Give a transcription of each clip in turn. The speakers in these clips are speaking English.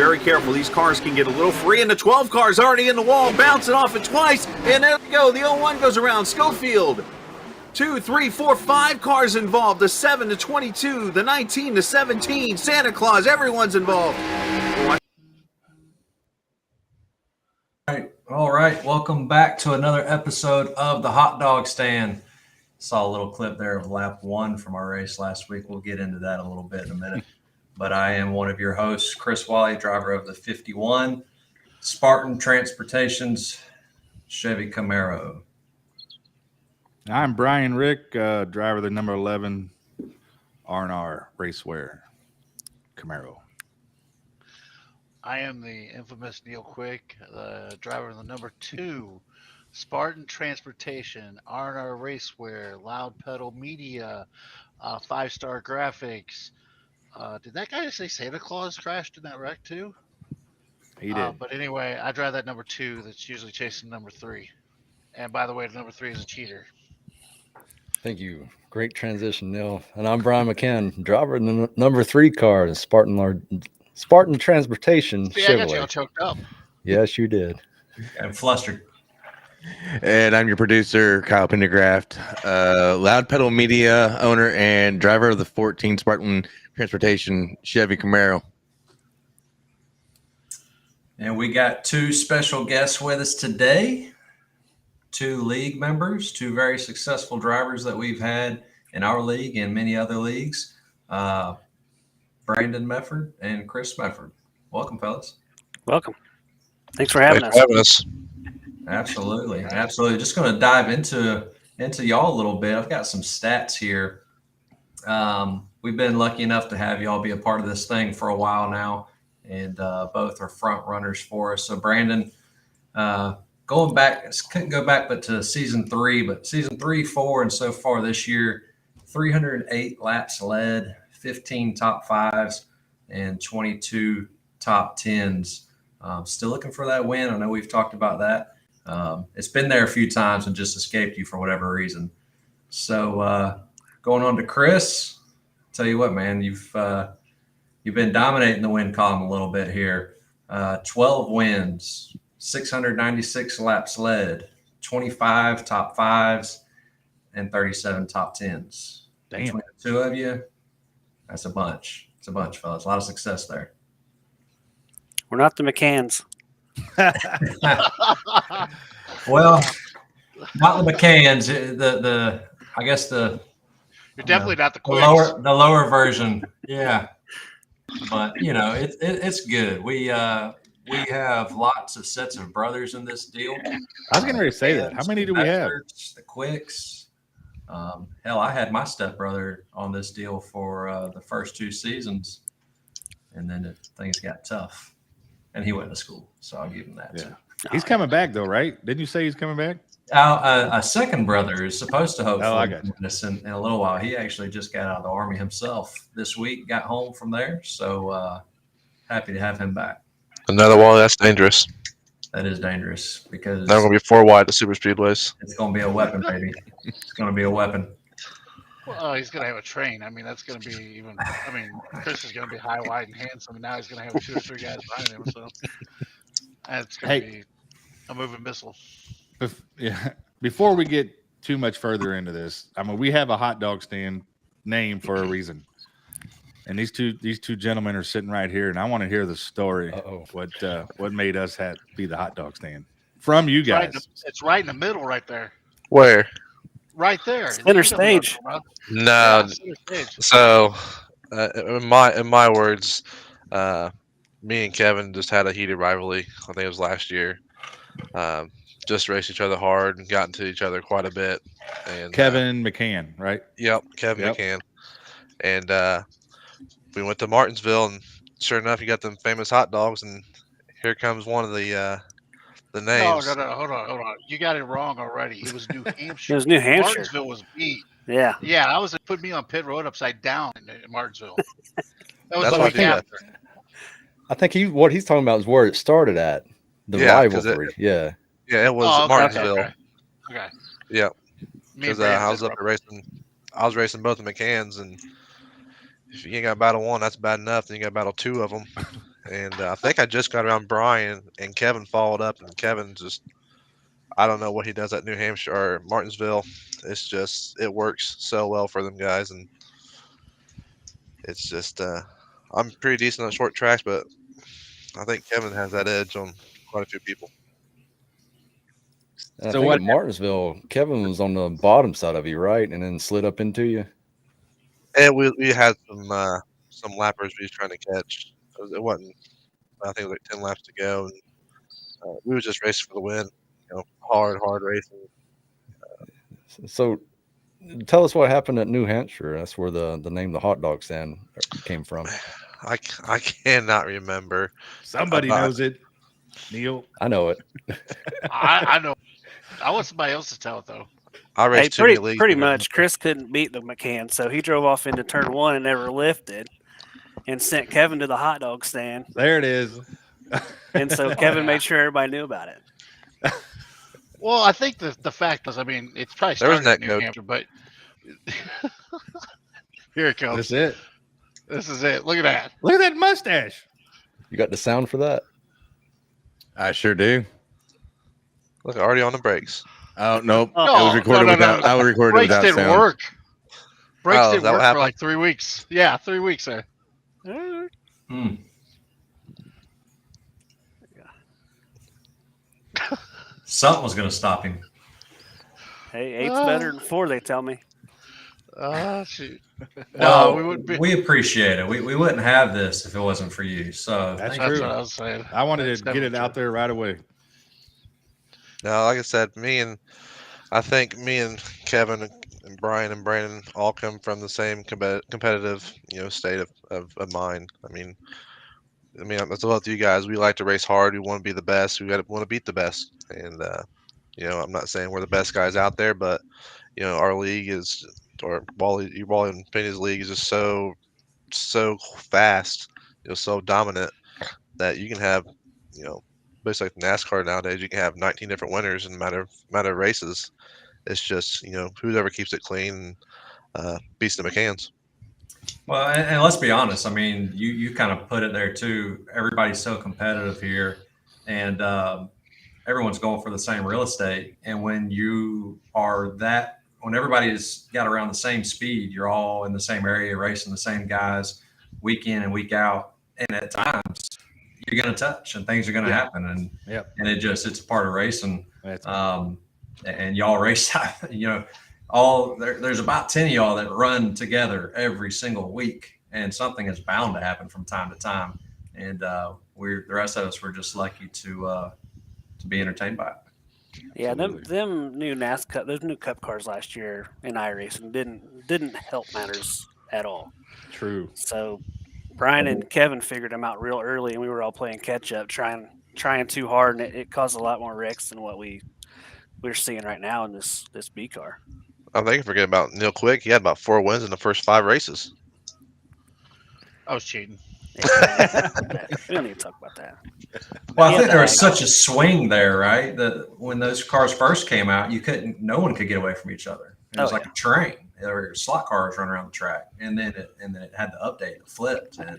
very careful. These cars can get a little free, and the 12 car's already in the wall, bouncing off it twice, and there we go. The 01 goes around. Schofield, 2, 3, 4, 5 cars involved. The 7, the 22, the 19, the 17, Santa Claus, everyone's involved. All right. Welcome back to another episode of the Hot Dog Stand. Saw a little clip there of lap 1 from our race last week. We'll get into that a little bit in a minute. But I am one of your hosts, Chris Wally, driver of the 51 Spartan Transportation's Chevy Camaro. I'm Brian Rick, driver of the number 11 R&R Racewear Camaro. I am the infamous Neil Quick, the driver of the number 2 Spartan Transportation, R&R Racewear, Loud Pedal Media, 5-Star Graphics. Did that guy say Santa Claus crashed in that wreck too? He did. But anyway, I drive that number 2 that's usually chasing number 3. And by the way, the number 3 is a cheater. Thank you. Great transition, Neil. And I'm Brian McCann, driver of the number 3 car, the Spartan Transportation. See, I got you all choked up. Yes, you did. I'm flustered. And I'm your producer, Kyle Pendergraft, Loud Pedal Media owner and driver of the 14 Spartan Transportation Chevy Camaro. And we got 2 special guests with us today, 2 league members, 2 very successful drivers that we've had in our league and many other leagues, Brandon Mefford and Chris Mefford. Welcome, fellas. Welcome. Thanks for having us. Absolutely. Just going to dive into y'all a little bit. I've got some stats here. We've been lucky enough to have y'all be a part of this thing for a while now, and both are front runners for us. So Brandon, going back, couldn't go back but to season 3, but season 3, 4, and so far this year, 308 laps led, 15 top 5s, and 22 top 10s. Still looking for that win. I know we've talked about that. It's been there a few times and just escaped you for whatever reason. So going on to Chris, tell you what, man, you've been dominating the win column a little bit here. 12 wins, 696 laps led, 25 top 5s, and 37 top 10s. Damn. Between the 2 of you, that's a bunch. It's a bunch, fellas. A lot of success there. We're not the McCanns. Well, not the McCanns. I guess You're definitely not the Quicks. the lower version. Yeah, but it's good. We have lots of sets of brothers in this deal. I was getting ready to say that. How many do we have? The Quicks. Hell, I had my stepbrother on this deal for the first 2 seasons, and then things got tough. And he went to school, so I'll give him that. Yeah. Too. He's coming back, though, right? Didn't you say he's coming back? A second brother is supposed to hopefully join us in a little while. He actually just got out of the Army himself this week, got home from there. So happy to have him back. Another wall, that's dangerous. That is dangerous because Now we're going to be 4 wide at super speedways. it's going to be a weapon, baby. It's going to be a weapon. Well, he's going to have a train. I mean, that's going to be even. I mean, Chris is going to be high, wide, and handsome, and now he's going to have 2 or 3 guys behind him. So that's going to be a moving missile. Before we get too much further into this, I mean, we have a hot dog stand name for a reason, and these two gentlemen are sitting right here, and I want to hear the story. What made us be the hot dog stand from you guys? It's right in the middle, right there. Where? Right there. Center stage. No. Center stage. So, in my words, me and Kevin just had a heated rivalry. I think it was last year. Just raced each other hard and got into each other quite a bit. And Kevin McCann, right? Yep, Kevin McCann. And we went to Martinsville, and sure enough, you got them famous hot dogs, and here comes one of the names. No, hold on. You got it wrong already. It was New Hampshire. It was New Hampshire. Martinsville was beat. Yeah. Yeah, I was put me on pit road upside down in Martinsville. That was That's the what week I did. after. I think what he's talking about is where it started at. The Yeah, 'cause rivalry. Yeah. Yeah, it was Oh, okay, Martinsville. Okay. Yeah, Me and because I was Brandon up there racing. I was racing both the McCanns, and if you ain't got battle 1, that's bad enough. Then you got battle 2 of them, and I think I just got around Brian, and Kevin followed up, and Kevin just I don't know what he does at New Hampshire or Martinsville. It's just it works so well for them guys, and it's just I'm pretty decent on short tracks, but I think Kevin has that edge on quite a few people. And I So think what- at Martinsville, Kevin was on the bottom side of you, right? And then slid up into you. And we had some lappers we was trying to catch. It wasn't. I think it was like 10 laps to go, and we was just racing for the win. Hard racing. So tell us what happened at New Hampshire. That's where the name the hot dog stand came from. I cannot remember. Somebody I'm not- knows it. Neil. I know it. I know. I want somebody else to tell it though. I Hey, raced too many leagues. pretty to remember. much. Chris couldn't beat the McCann, so he drove off into turn one and never lifted, and sent Kevin to the hot dog stand. There it is. And so Kevin made sure everybody knew about it. Well, I think the fact is, I mean, it's probably There was started in that New coach. Hampshire, but here it comes. That's it. This is it. Look at that. Look at that mustache. You got the sound for that? I sure do. Look, already on the brakes. Oh nope, Oh, it was recorded no. without. I recorded Brakes without didn't sound. work. Brakes Oh, is didn't that what work for happened? like 3 weeks. Yeah, 3 weeks there. Hmm. Something was going to stop him. Hey, eight's better than 4, they tell me. Shoot. Well, we wouldn't be. we appreciate it. We wouldn't have this if it wasn't for you. So That's thank true. That's what I was saying. I wanted That's to get it definitely out there right away. Now, like I said, I think me and Kevin and Brian and Brandon all come from the same competitive, state of mind. I mean, that's about you guys. We like to race hard. We want to be the best. We want to beat the best. And I'm not saying we're the best guys out there, but our league is, or Wally and Penny's league is just so fast, so dominant that you can have, basically like NASCAR nowadays. You can have 19 different winners in a matter of races. It's just whoever keeps it clean beats the McCanns. Well, and let's be honest. I mean, you kind of put it there too. Everybody's so competitive here, and everyone's going for the same real estate. And when when everybody's got around the same speed, you're all in the same area, racing the same guys, week in and week out. And at times, you're going to touch, and things are going to happen. And and it's a part of racing. And y'all race, there's about 10 of y'all that run together every single week, and something is bound to happen from time to time. And the rest of us, we're just lucky to be entertained by it. Yeah, them new NASCAR, those new Cup cars last year in iRacing didn't help matters at all. True. So Brian and Kevin figured them out real early, and we were all playing catch up, trying too hard, and it caused a lot more wrecks than what we're seeing right now in this B car. I think you forget about Neil Quick. He had about 4 wins in the first 5 races. I was cheating. Yeah, we don't need to talk about that. Well, I Yeah, think there was that- such a swing there, right? That when those cars first came out, no one could get away from each other. It was like a train. There were slot cars running around the track, and then it had the update, it flipped, and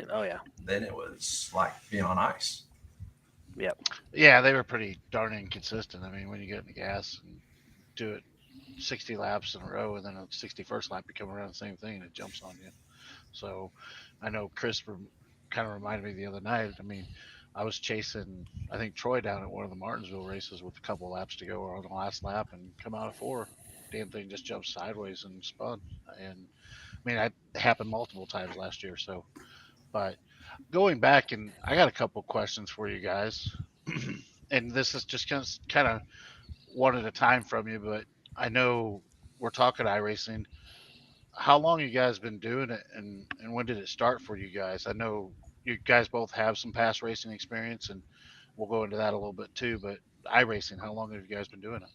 then it was like being on ice. Yep. Yeah, they were pretty darn inconsistent. I mean, when you get in the gas and do it 60 laps in a row, and then on the 61st lap you come around the same thing and it jumps on you. So I know Chris kind of reminded me the other night. I mean, I was chasing, I think, Troy down at one of the Martinsville races with a couple of laps to go, or on the last lap, and come out of 4. Damn thing just jumped sideways and spun. And I mean, that happened multiple times last year. So, but going back, and I got a couple questions for you guys, and this is just kind of one at a time from you, but I know we're talking iRacing. How long you guys been doing it, and when did it start for you guys? I know you guys both have some past racing experience, and we'll go into that a little bit too, but iRacing, how long have you guys been doing it?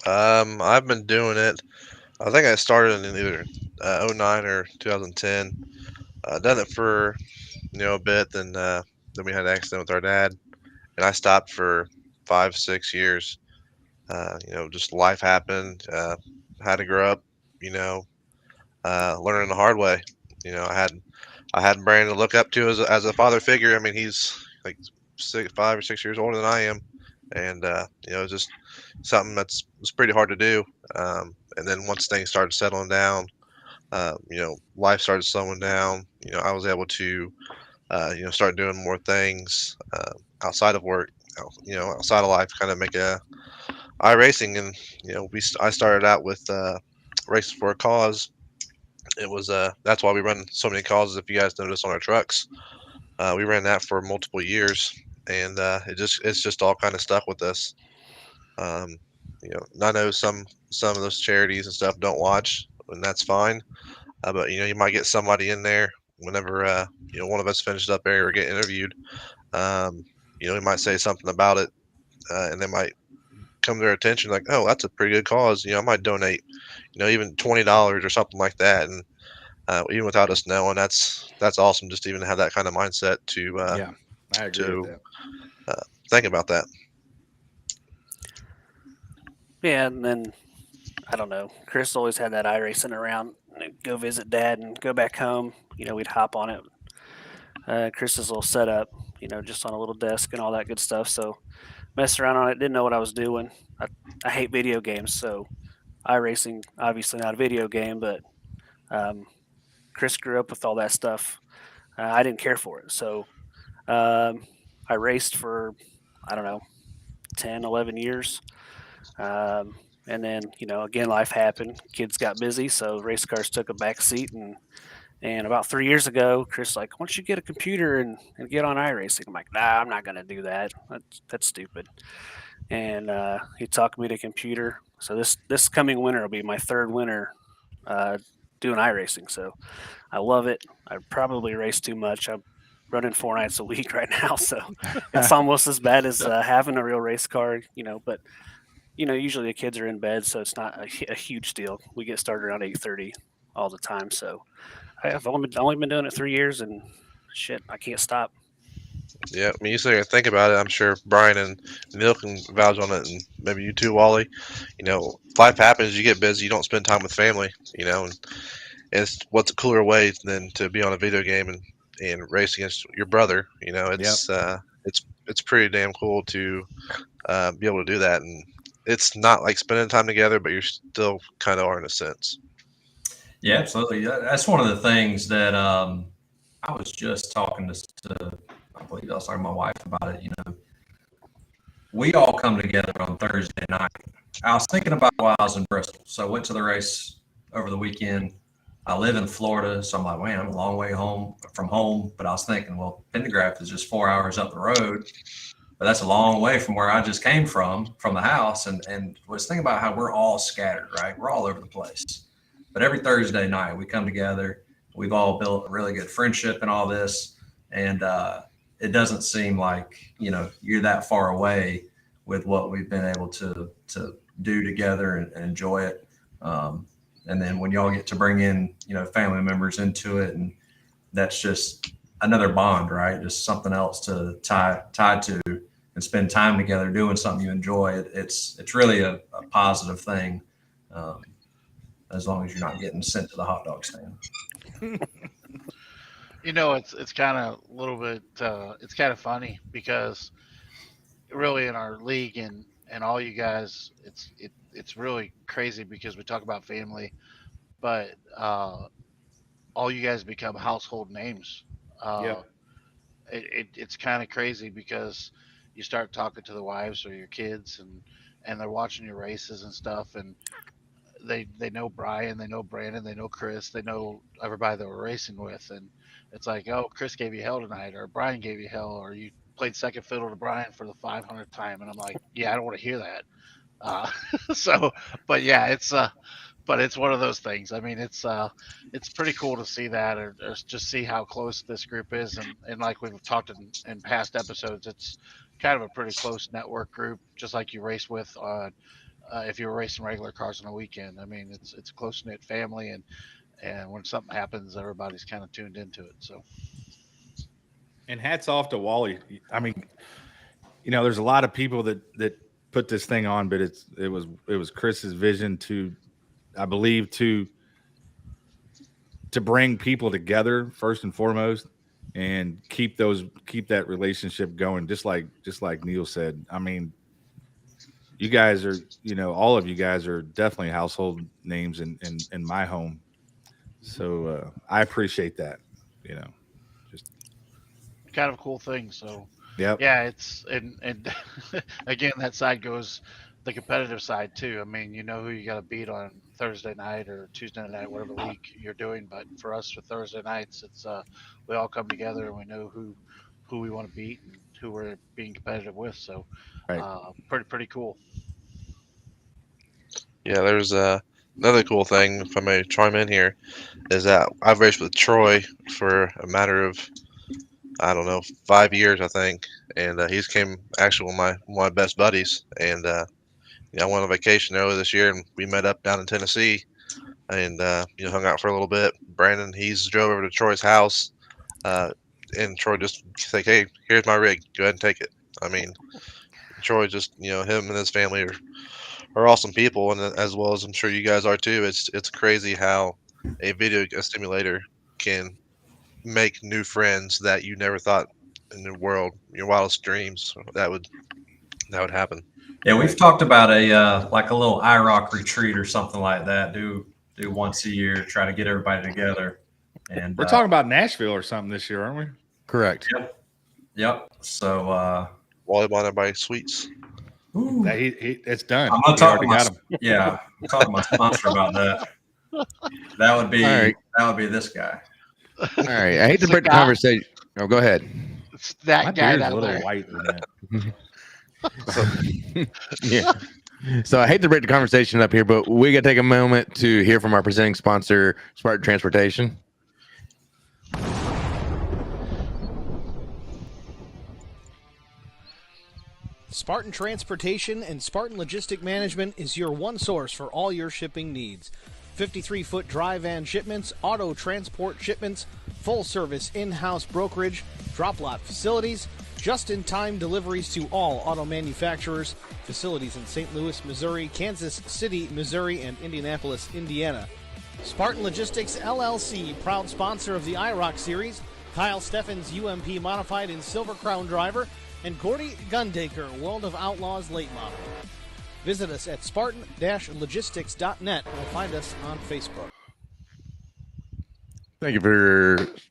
I've been doing it. I think I started in either 09 or 2010. Done it for a bit, then we had an accident with our dad, and I stopped for 5-6 years. Just life happened. Had to grow up. Learning the hard way. I I had Brandon to look up to as a father figure. I mean, he's like 5 or 6 years older than I am, and just something was pretty hard to do. And then once things started settling down, life started slowing down. I was able to start doing more things outside of work, outside of life, kind of make a iRacing. And I started out with races for a cause. It was that's why we run so many causes. If you guys notice on our trucks, we ran that for multiple years, and it's just all kind of stuck with us. Um, I know some of those charities and stuff don't watch, and that's fine. But you might get somebody in there whenever one of us finishes up there or get interviewed. Um, we might say something about it, and they might come to their attention like, oh, that's a pretty good cause. I might donate, even $20 or something like that, and even without us knowing, that's awesome. Just to even have that kind of mindset Yeah, I agree with to that. think about that. Yeah, and then I don't know. Chris always had that iRacing around. Go visit Dad and go back home. We'd hop on it. Chris's little setup, just on a little desk and all that good stuff. So messed around on it. Didn't know what I was doing. I hate video games, so iRacing obviously not a video game, but um, Chris grew up with all that stuff. I didn't care for it, so I raced for I don't know 10, 11 years. And then, again, life happened. Kids got busy, so race cars took a back seat. And about 3 years ago, Chris like, why don't you get a computer and get on iRacing? I'm like, nah, I'm not going to do that. That's stupid. And he talked me to computer. So this coming winter will be my third winter doing iRacing. So I love it. I probably race too much. I'm running 4 nights a week right now, so it's almost as bad as having a real race car. But usually the kids are in bed, so it's not a huge deal. We get started around 8:30 all the time. So I've only been doing it 3 years, and shit, I can't stop. Yeah, I mean, you sit here and think about it. I'm sure Brian and Neil can vouch on it, and maybe you too, Wally. Life happens. You get busy. You don't spend time with family. And it's what's a cooler way than to be on a video game and race against your brother. It's pretty damn cool to be able to do that, and it's not like spending time together, but you're still kind of are in a sense. Yeah, absolutely. That's one of the things that I was just talking to I believe I was talking to my wife about it. We all come together on Thursday night. I was thinking about while I was in Bristol. So I went to the race over the weekend. I live in Florida, so I'm like, man, I'm a long way from home. But I was thinking, well, Pendergraft is just 4 hours up the road. But that's a long way from where I just came from the house. And was thinking about how we're all scattered, right? We're all over the place. But every Thursday night we come together. We've all built a really good friendship and all this. And it doesn't seem like, you're that far away with what we've been able to do together and enjoy it. And then when y'all get to bring in, family members into it, and that's just another bond, right? Just something else to tie to and spend time together doing something you enjoy. It's really a positive thing, as long as you're not getting sent to the hot dog stand. It's kind of a little bit. It's kind of funny because really in our league and all you guys, it's really crazy because we talk about family, but all you guys become household names. Yep. It's kind of crazy because you start talking to the wives or your kids and they're watching your races and stuff, and they know Brian, they know Brandon, they know Chris, they know everybody that we're racing with, and it's like, oh, Chris gave you hell tonight, or Brian gave you hell, or you played second fiddle to Brian for the 500th time, and I'm like, yeah, I don't want to hear that. Uh, so, but yeah, but it's one of those things. I mean, it's pretty cool to see that, or just see how close this group is, and like we've talked in past episodes, it's kind of a pretty close network group, just like you race with on if you were racing regular cars on a weekend. I mean, it's a close knit family, and when something happens, everybody's kind of tuned into it. So, And hats off to Wally. I mean, there's a lot of people that put this thing on, but it was Chris's vision to, I believe, to to bring people together first and foremost, and keep that relationship going. Just like Neil said. I mean, you guys are, all of you guys are definitely household names in my home. So I appreciate that. Just Kind of a cool thing. So yep. yeah, it's and again that side goes the competitive side too. I mean, you know who you got to beat on Thursday night or Tuesday night, whatever league you're doing. But for us, for Thursday nights, it's we all come together and we know who we want to beat and who we're being competitive with. So Right. pretty cool. Yeah, there's another cool thing, if I may chime in here, is that I've raced with Troy for a matter of, I don't know, 5 years, I think, and he's came actually one of my best buddies, and I went on vacation earlier this year, and we met up down in Tennessee, and hung out for a little bit. Brandon, he's drove over to Troy's house, and Troy just said, "Hey, here's my rig. Go ahead and take it." I mean, Troy just, him and his family are awesome people, and as well as I'm sure you guys are too. It's crazy how a simulator can make new friends that you never thought in the world, your wildest dreams, that would happen. Yeah, we've talked about like a little IROC retreat or something like that. Do once a year, try to get everybody together. And We're talking about Nashville or something this year, aren't we? Correct. Yep. So Volleyball and by Sweets. It's done. I'm gonna We talk already got him. Yeah, I'm talking to my sponsor about that. That would be All right. This guy. All right. I hate to break the conversation. Oh, go ahead. It's that My guy beard's down a little there. white than that. Yeah. So I hate to break the conversation up here, but we got to take a moment to hear from our presenting sponsor, Spartan Transportation. Spartan Transportation and Spartan Logistic Management is your one source for all your shipping needs. 53-foot dry van shipments, auto transport shipments, full-service in-house brokerage, drop lot facilities, just-in-time deliveries to all auto manufacturers, facilities in St. Louis, Missouri, Kansas City, Missouri, and Indianapolis, Indiana. Spartan Logistics LLC, proud sponsor of the IROC Series, Kyle Steffens UMP Modified and Silver Crown Driver, and Gordy Gundaker, World of Outlaws Late Model. Visit us at spartan-logistics.net or find us on Facebook. Thank you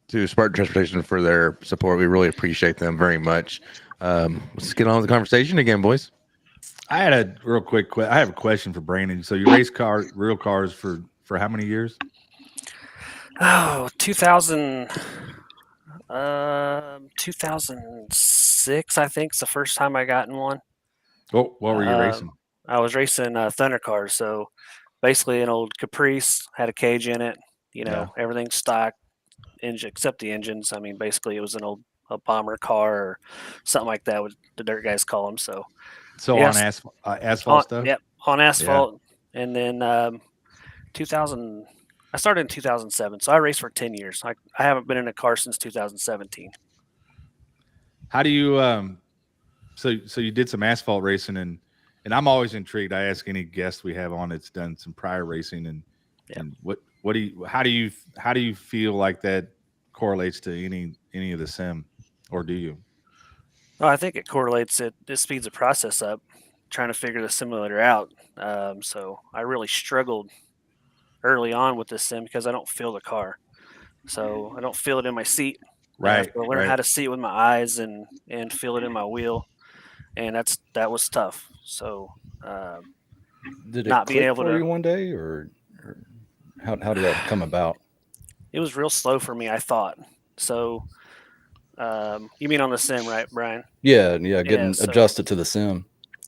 to Spartan Transportation for their support. We really appreciate them very much. Let's get on with the conversation again, boys. I had a real quick I have a question for Brandon. So you race real cars for how many years? Oh, 2006, I think, is the first time I got in one. Oh, what were you racing? I was racing Thunder cars. So basically an old Caprice, had a cage in it, everything stock, engine except the engines. I mean, basically it was a bomber car or something like that, what the dirt guys call them. So on asphalt stuff? Yep, on asphalt. Yeah. And then 2000, I started in 2007, so I raced for 10 years. I haven't been in a car since 2017. How do you so you did some asphalt racing, and I'm always intrigued. I ask any guest we have on that's done some prior racing, and how do you feel like that correlates to any of the sim, or do you? Well, I think it correlates. It speeds the process up, trying to figure the simulator out. So I really struggled early on with this sim because I don't feel the car, so I don't feel it in my seat. Right. I have to learn how to see it with my eyes and feel it in my wheel, and that was tough. So did it not click being able for to you one day, or how did that come about? It was real slow for me, I thought. So you mean on the sim, right, Brian? Yeah, getting adjusted to the sim.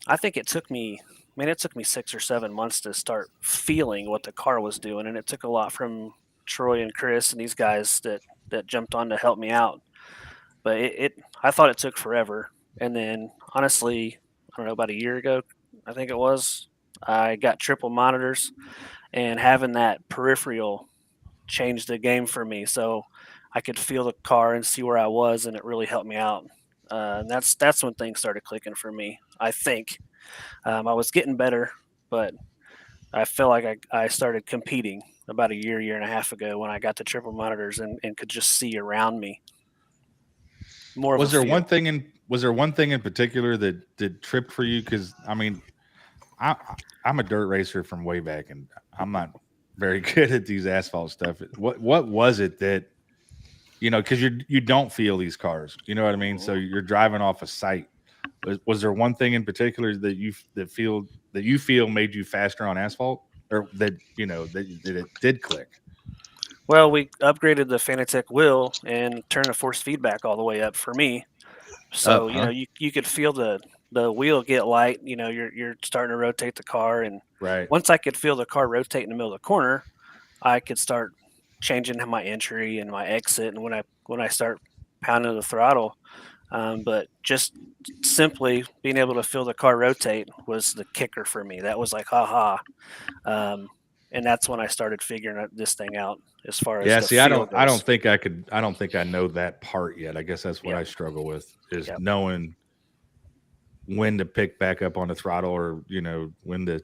I think it took me 6 or 7 months to start feeling what the car was doing, and it took a lot from Troy and Chris and these guys that jumped on to help me out. But I thought it took forever. And then honestly, I don't know, about a year ago, I think it was, I got triple monitors, and having that peripheral changed the game for me. So I could feel the car and see where I was, and it really helped me out. And that's when things started clicking for me, I think. I was getting better, but I felt like I started competing, about a year and a half ago when I got the triple monitors and could just see around me. More of Was a there feel. one thing in particular that tripped for you? Because I mean, I'm a dirt racer from way back, and I'm not very good at these asphalt stuff. What was it that, because you don't feel these cars, you know what I mean? So you're driving off a sight. Was there one thing in particular that you feel made you faster on asphalt, or that that it did click? Well, we upgraded the Fanatec wheel and turned the force feedback all the way up for me. So Up, huh? you could feel the wheel get light. You're starting to rotate the car, and Right. once I could feel the car rotate in the middle of the corner, I could start changing my entry and my exit, and when I start pounding the throttle. But just simply being able to feel the car rotate was the kicker for me. That was like, haha. And that's when I started figuring this thing out as far as Yeah. the See, I feel don't goes. think I could. I don't think I know that part yet. I guess that's what Yep. I struggle with is Yep. knowing when to pick back up on the throttle, or when to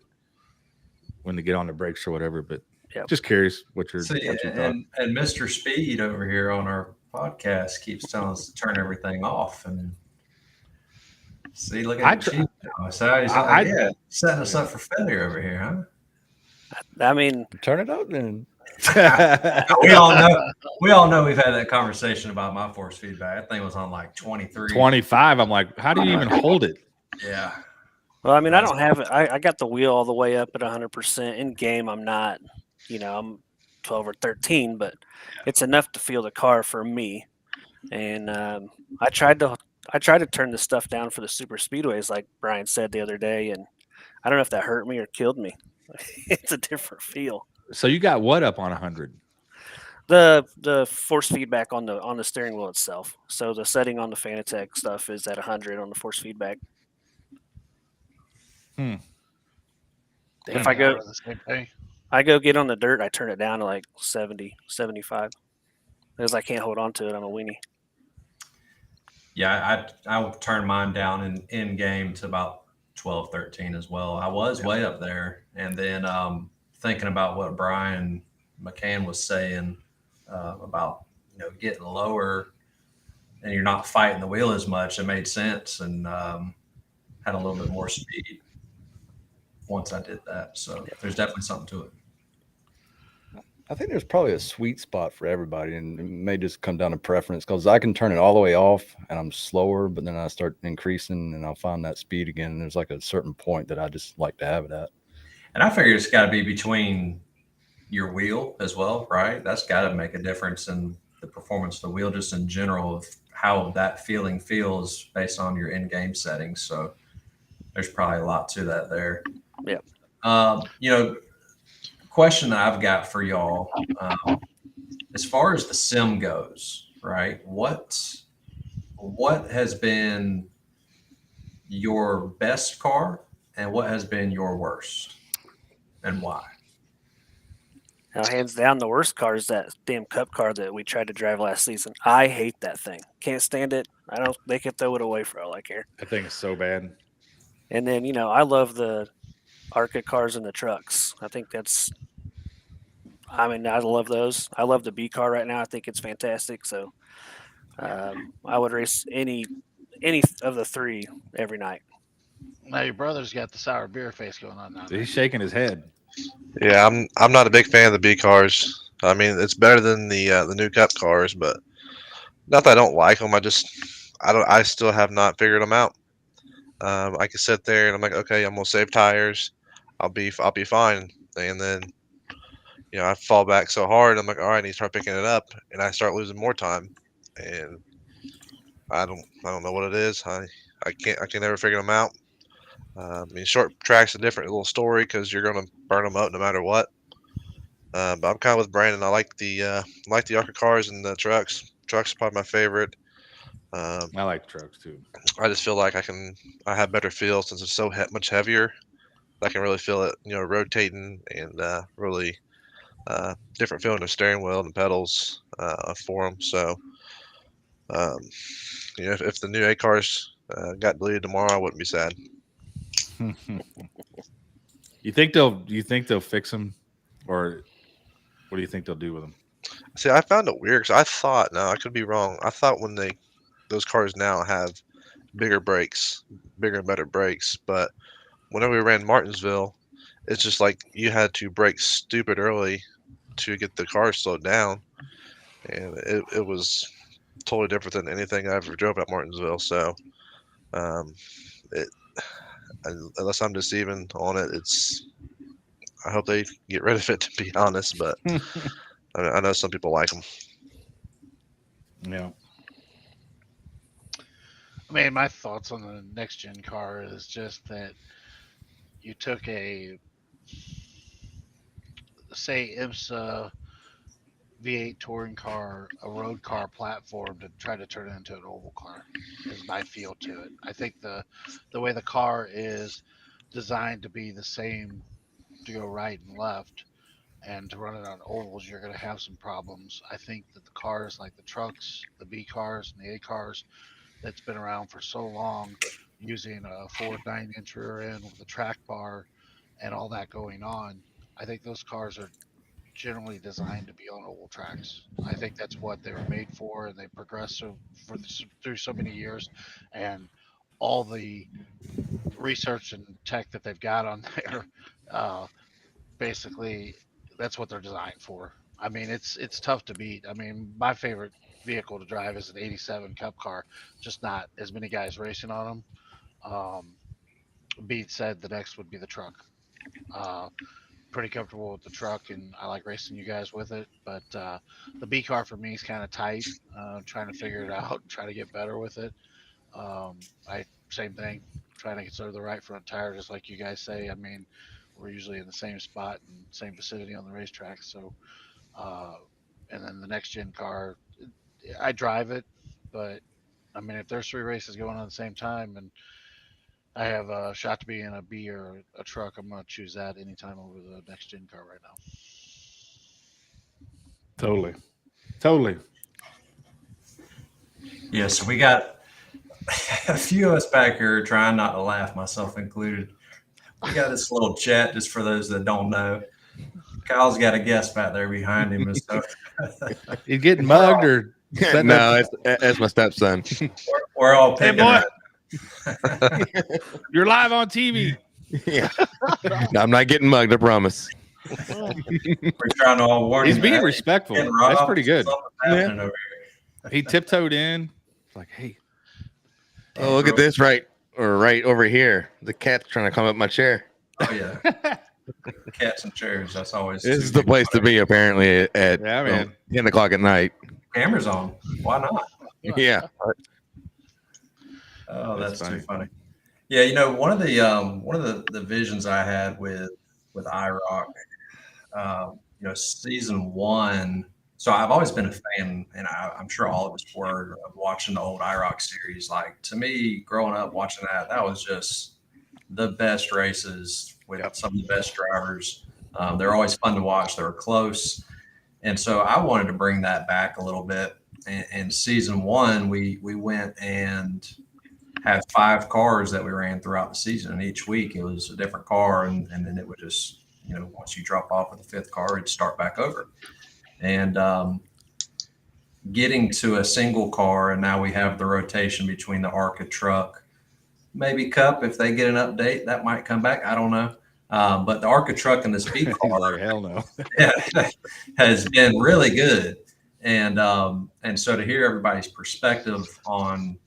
get on the brakes or whatever. But Yep. just curious what you See, thought. and Mr. Speed over here on our podcast keeps telling us to turn everything off. And see, look at you now. So he's setting us up for failure over here, huh? I mean, Turn it up then. we all know we've had that conversation about my force feedback. That thing was on like 23. 25. I'm like, how do you even hold it? Yeah. well, I mean, I don't have it. I got the wheel all the way up at 100%. In game, I'm not. I'm 12 or 13, but it's enough to feel the car for me. And I tried to turn this stuff down for the super speedways, like Brian said the other day, and I don't know if that hurt me or killed me. It's a different feel. So you got what up on 100? The force feedback on the steering wheel itself. So the setting on the Fanatec stuff is at 100 on the force feedback. If I go the same thing. I go get on the dirt, I turn it down to like 70, 75. Because I can't hold on to it. I'm a weenie. Yeah, I turned mine down in game to about 12, 13 as well. I was way up there. And then thinking about what Brian McCann was saying about getting lower and you're not fighting the wheel as much, it made sense, and had a little bit more speed once I did that. So there's definitely something to it. I think there's probably a sweet spot for everybody, and it may just come down to preference, because I can turn it all the way off and I'm slower, but then I start increasing and I'll find that speed again. And there's like a certain point that I just like to have it at. And I figure it's got to be between your wheel as well, right? That's got to make a difference in the performance of the wheel, just in general, of how that feeling feels based on your in-game settings. So there's probably a lot to that there. Yeah. Question that I've got for y'all, as far as the sim goes, right? What has been your best car and what has been your worst, and why? Now, hands down, the worst car is that damn Cup car that we tried to drive last season. I hate that thing. Can't stand it. They can throw it away for all I care. I think it's so bad. And then, I love the ARCA cars and the trucks. I love those. I love the B car right now. I think it's fantastic. So I would race any of the three every night. Now your brother's got the sour beer face going on now. He's shaking his head. Yeah, I'm not a big fan of the B cars. I mean, it's better than the new Cup cars, but not that I don't like them. I still have not figured them out. I can sit there and I'm like, okay, I'm gonna save tires. I'll be fine. And then I fall back so hard. I'm like, all right, I need to start picking it up, and I start losing more time. And I don't know what it is. I can never figure them out. I mean, short track's a different little story because you're gonna burn them up no matter what. But I'm kind of with Brandon. I like the ARCA cars and the trucks. Trucks are probably my favorite. I like trucks too. I just feel like I have better feel since it's so much heavier. I can really feel it, rotating, and really different feeling of steering wheel and pedals for them. So, if the new A cars got deleted tomorrow, I wouldn't be sad. You think they'll fix them, or What do you think they'll do with them? See, I found it weird because I thought, no, I could be wrong. I thought when those cars now have bigger brakes, bigger and better brakes, but whenever we ran Martinsville, it's just like you had to brake stupid early to get the car slowed down, and it was totally different than anything I ever drove at Martinsville. So, it unless I'm deceiving on it, I hope they get rid of it, to be honest. But I know some people like them. Yeah. I mean, my thoughts on the next gen car is just that you took say IMSA V8 touring car, a road car platform to try to turn it into an oval car is my feel to it. I think the way the car is designed to be the same to go right and left and to run it on ovals, you're going to have some problems. I think that the cars like the trucks, the B cars, and the A cars that's been around for so long, using a Ford 9-inch rear end with a track bar and all that going on, I think those cars are generally designed to be on oval tracks. I think that's what they were made for, and they progressed through so many years, and all the research and tech that they've got on there, basically, that's what they're designed for. I mean, it's tough to beat. I mean, my favorite vehicle to drive is an '87 Cup car, just not as many guys racing on them. Beat said the next would be the truck. Uh, Pretty comfortable with the truck, and I like racing you guys with it. But the B car for me is kind of tight. Trying to figure it out, try to get better with it. I Same thing, trying to conserve the right front tire, just like you guys say. I mean, we're usually in the same spot and same vicinity on the racetrack. So, uh, and then the next gen car, I drive it, but I mean, if there's 3 races going on at the same time, and I have a shot to be in a B or a truck, I'm going to choose that anytime over the next gen car right now. Totally. Yeah, so we got a few of us back here trying not to laugh, myself included. We got this little chat just for those that don't know. Kyle's got a guest back there behind him. And so He's getting mugged or setting No, up. that's my stepson. we're all Hey, picking boy. at You're live on TV. Yeah. No, I'm not getting mugged, I promise. We're trying to all warn He's him. being Hey, respectful. getting That's robbed. pretty good. Something's happening over here. He tiptoed in. Like, hey. Oh, look at this right over here. The cat's trying to come up my chair. Oh, yeah. Cats and chairs. That's always This is the place to be, apparently, at Yeah, man. 10 o'clock at night. Cameras on. Why not? Yeah. Oh, that's That's too funny. Yeah, you know, one of the visions I had with iRock, you know, season 1. So I've always been a fan, and I'm sure all of us were, of watching the old iRock series. Like, to me, growing up watching that was just the best races with some of the best drivers. They're always fun to watch. They were close, and so I wanted to bring that back a little bit. And season 1, we went and had 5 cars that we ran throughout the season, and each week it was a different car, and then it would just, you know, once you drop off with the 5th car, it'd start back over. And getting to a single car, and now we have the rotation between the ARCA truck, maybe Cup, if they get an update, that might come back. I don't know. But the ARCA truck and the speed car, Like, hell no. has been really good. And so to hear everybody's perspective on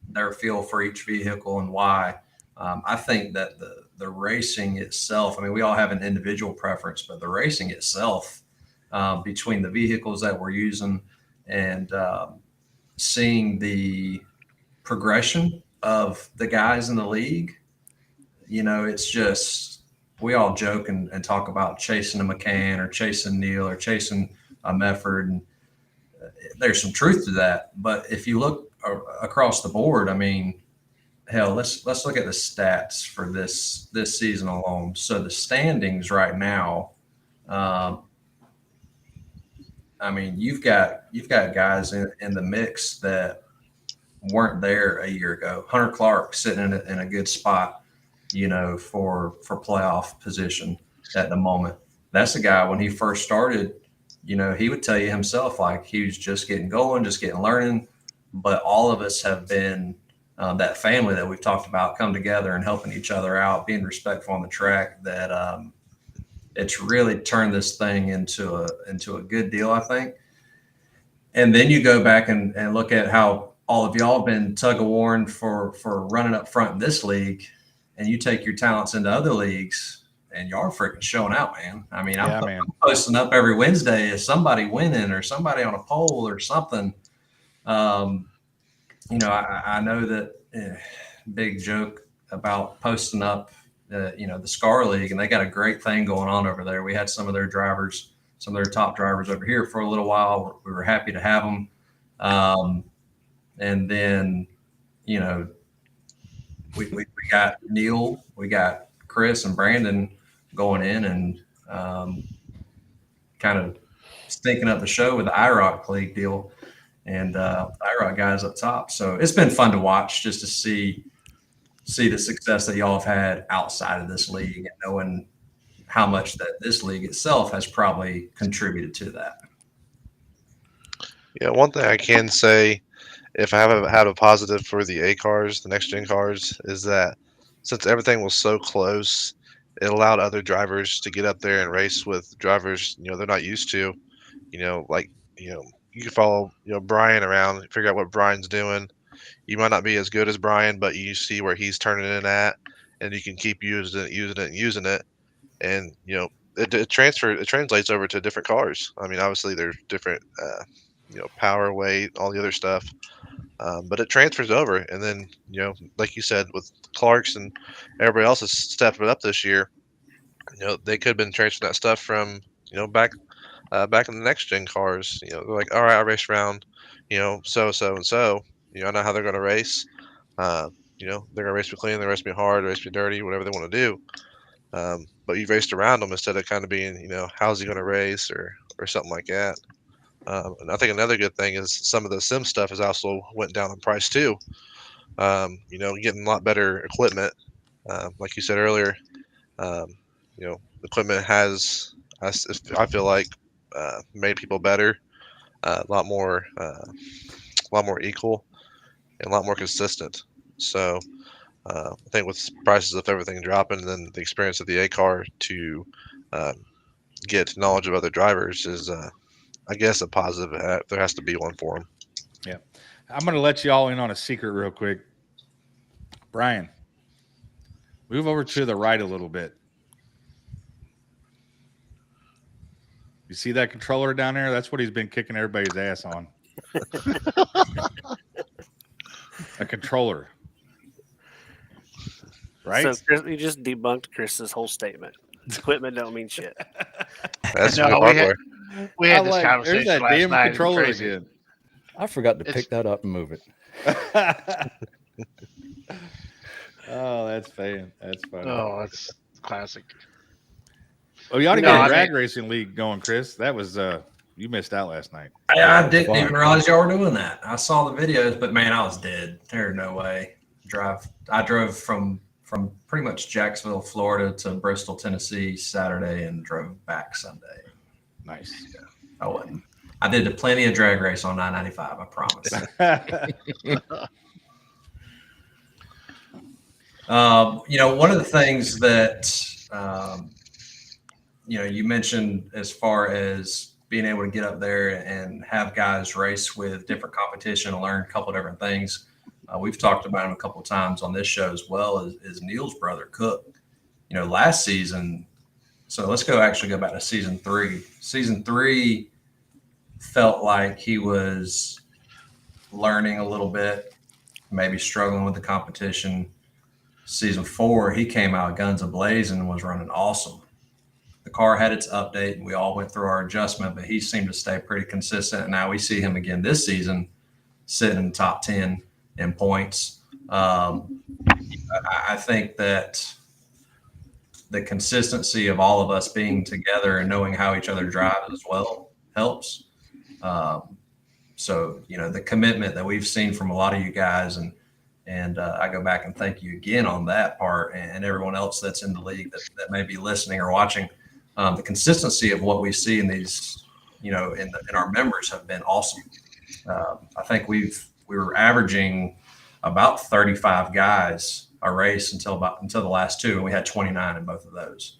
their feel for each vehicle and why, I think that the racing itself, I mean, we all have an individual preference, but the racing itself, between the vehicles that we're using and seeing the progression of the guys in the league, you know, it's just, we all joke and talk about chasing a McCann or chasing Neil or chasing a Mefford, and there's some truth to that. But if you look across the board, I mean, hell, let's look at the stats for this season alone. So the standings right now, I mean, you've got guys in the mix that weren't there a year ago. Hunter Clark sitting in a good spot, you know, for playoff position at the moment. that's a guy when he first started, you know, he would tell you himself, like he was just getting going, just getting learning. But all of us have been that family that we've talked about, come together and helping each other out, being respectful on the track, that it's really turned this thing into a good deal, I think. And then you go back and look at how all of y'all have been tug of warring for running up front in this league, and you take your talents into other leagues, and y'all are freaking showing out, man. I mean, I'm posting up every Wednesday as somebody winning or somebody on a pole or something. You know, I know that big joke about posting up, you know, the SCAR League, and they got a great thing going on over there. We had some of their drivers, some of their top drivers over here for a little while. We were happy to have them. And then, you know, we got Neil, we got Chris and Brandon going in and kind of stinking up the show with the IROC League deal. And IROC guys up top. So it's been fun to watch, just to see the success that y'all have had outside of this league, and knowing how much that this league itself has probably contributed to that. Yeah, one thing I can say, if I haven't had a positive for the A cars, the next gen cars, is that since everything was so close, it allowed other drivers to get up there and race with drivers, you know, they're not used to. You know, like, you know, you can follow, you know, Brian around, figure out what Brian's doing. You might not be as good as Brian, but you see where he's turning in at, and you can keep using it. And, you know, it translates over to different cars. I mean, obviously there's different, you know, power, weight, all the other stuff. But it transfers over. And then, you know, like you said, with Clark's and everybody else is stepping up this year, you know, they could have been transferring that stuff from, you know, back in the next gen cars. You know, they're like, all right, I raced around, you know, so and so. You know, I know how they're going to race. You know, they're going to race me clean, they race me hard, race me dirty, whatever they want to do. But you've raced around them instead of kind of being, you know, how's he going to race or something like that. And I think another good thing is some of the sim stuff has also went down in price too. You know, getting a lot better equipment. Like you said earlier, you know, equipment has, I feel like, made people better, a lot more equal, and a lot more consistent. So I think with prices of everything dropping, then the experience of the A car to get knowledge of other drivers is, I guess, a positive. There has to be one for them. Yeah. I'm going to let you all in on a secret real quick. Brian, move over to the right a little bit. You see that controller down there? That's what he's been kicking everybody's ass on. A controller. Right? So Chris, you just debunked Chris's whole statement. Equipment don't mean shit. That's No, good hardware. We had this There's conversation that last damn night. It's controller crazy. again. I forgot to It's- pick that up and move it. Oh, that's funny. That's funny. Oh, that's classic. Oh, you ought to No, get a I drag mean- racing league going, Chris. That was you missed out last night. I didn't fun. even realize y'all were doing that. I saw the videos, but man, I was dead. There's no way. I drove from pretty much Jacksonville, Florida to Bristol, Tennessee Saturday, and drove back Sunday. Nice. I wasn't. I did plenty of drag race on 995, I promise. You know, one of the things that you know, you mentioned as far as being able to get up there and have guys race with different competition and learn a couple of different things. We've talked about him a couple of times on this show as well, as Neil's brother Cook. You know, last season, so let's go back to season 3. Season 3 felt like he was learning a little bit, maybe struggling with the competition. Season 4, he came out guns a-blazing and was running awesome. The car had its update, and we all went through our adjustment, but he seemed to stay pretty consistent. And now we see him again this season, sitting in the top 10 in points. I think that the consistency of all of us being together and knowing how each other drives as well helps. So, you know, the commitment that we've seen from a lot of you guys, and I go back and thank you again on that part, and everyone else that's in the league that may be listening or watching. the consistency of what we see in these, in our members have been awesome. I think we were averaging about 35 guys a race until the last two, and we had 29 in both of those.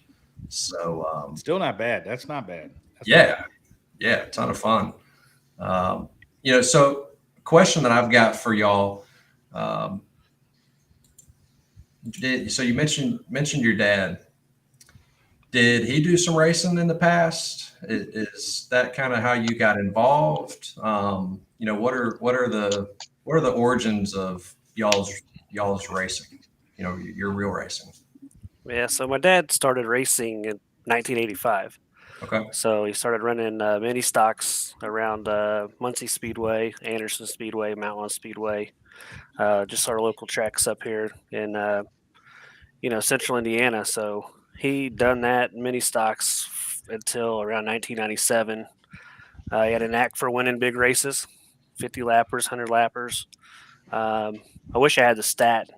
So still not bad. That's not bad. That's yeah, not bad. yeah, a ton of fun. So question that I've got for y'all. So you mentioned your dad. Did he do some racing in the past? Is that kind of how you got involved? What are the origins of y'all's racing? Your real racing. Yeah, so my dad started racing in 1985. Okay. So he started running mini stocks around Muncie Speedway, Anderson Speedway, Mount Lawn Speedway, just our local tracks up here in central Indiana. So he done that mini stocks until around 1997. He had a knack for winning big races, 50 lappers, 100 lappers. I wish I had the stat,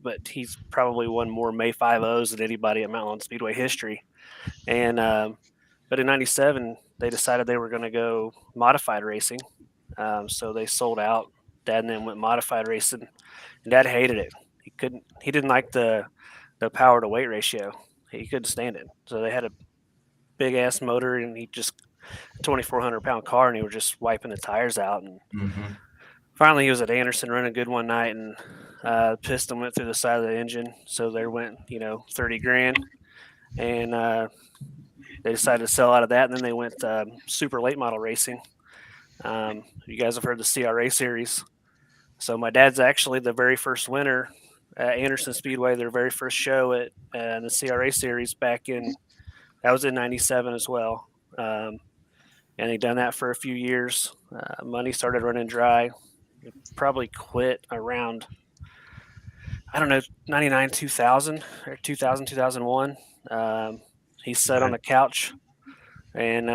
but he's probably won more May 5.0s than anybody at Mount Lawn Speedway history. And but in '97, they decided they were going to go modified racing. So they sold out. Dad and then went modified racing. And Dad hated it. He didn't like the power to weight ratio. He couldn't stand it. So they had a big ass motor, and he just 2,400-pound car, and he was just wiping the tires out. And finally, he was at Anderson running good one night, and piston went through the side of the engine. So there went $30,000, and they decided to sell out of that, and then they went super late model racing. You guys have heard the CRA series. So my dad's actually the very first winner at Anderson Speedway, their very first show at the CRA series that was in '97 as well. And he done that for a few years. Money started running dry. He probably quit around, 99, 2000 or 2000, 2001. He sat on the couch and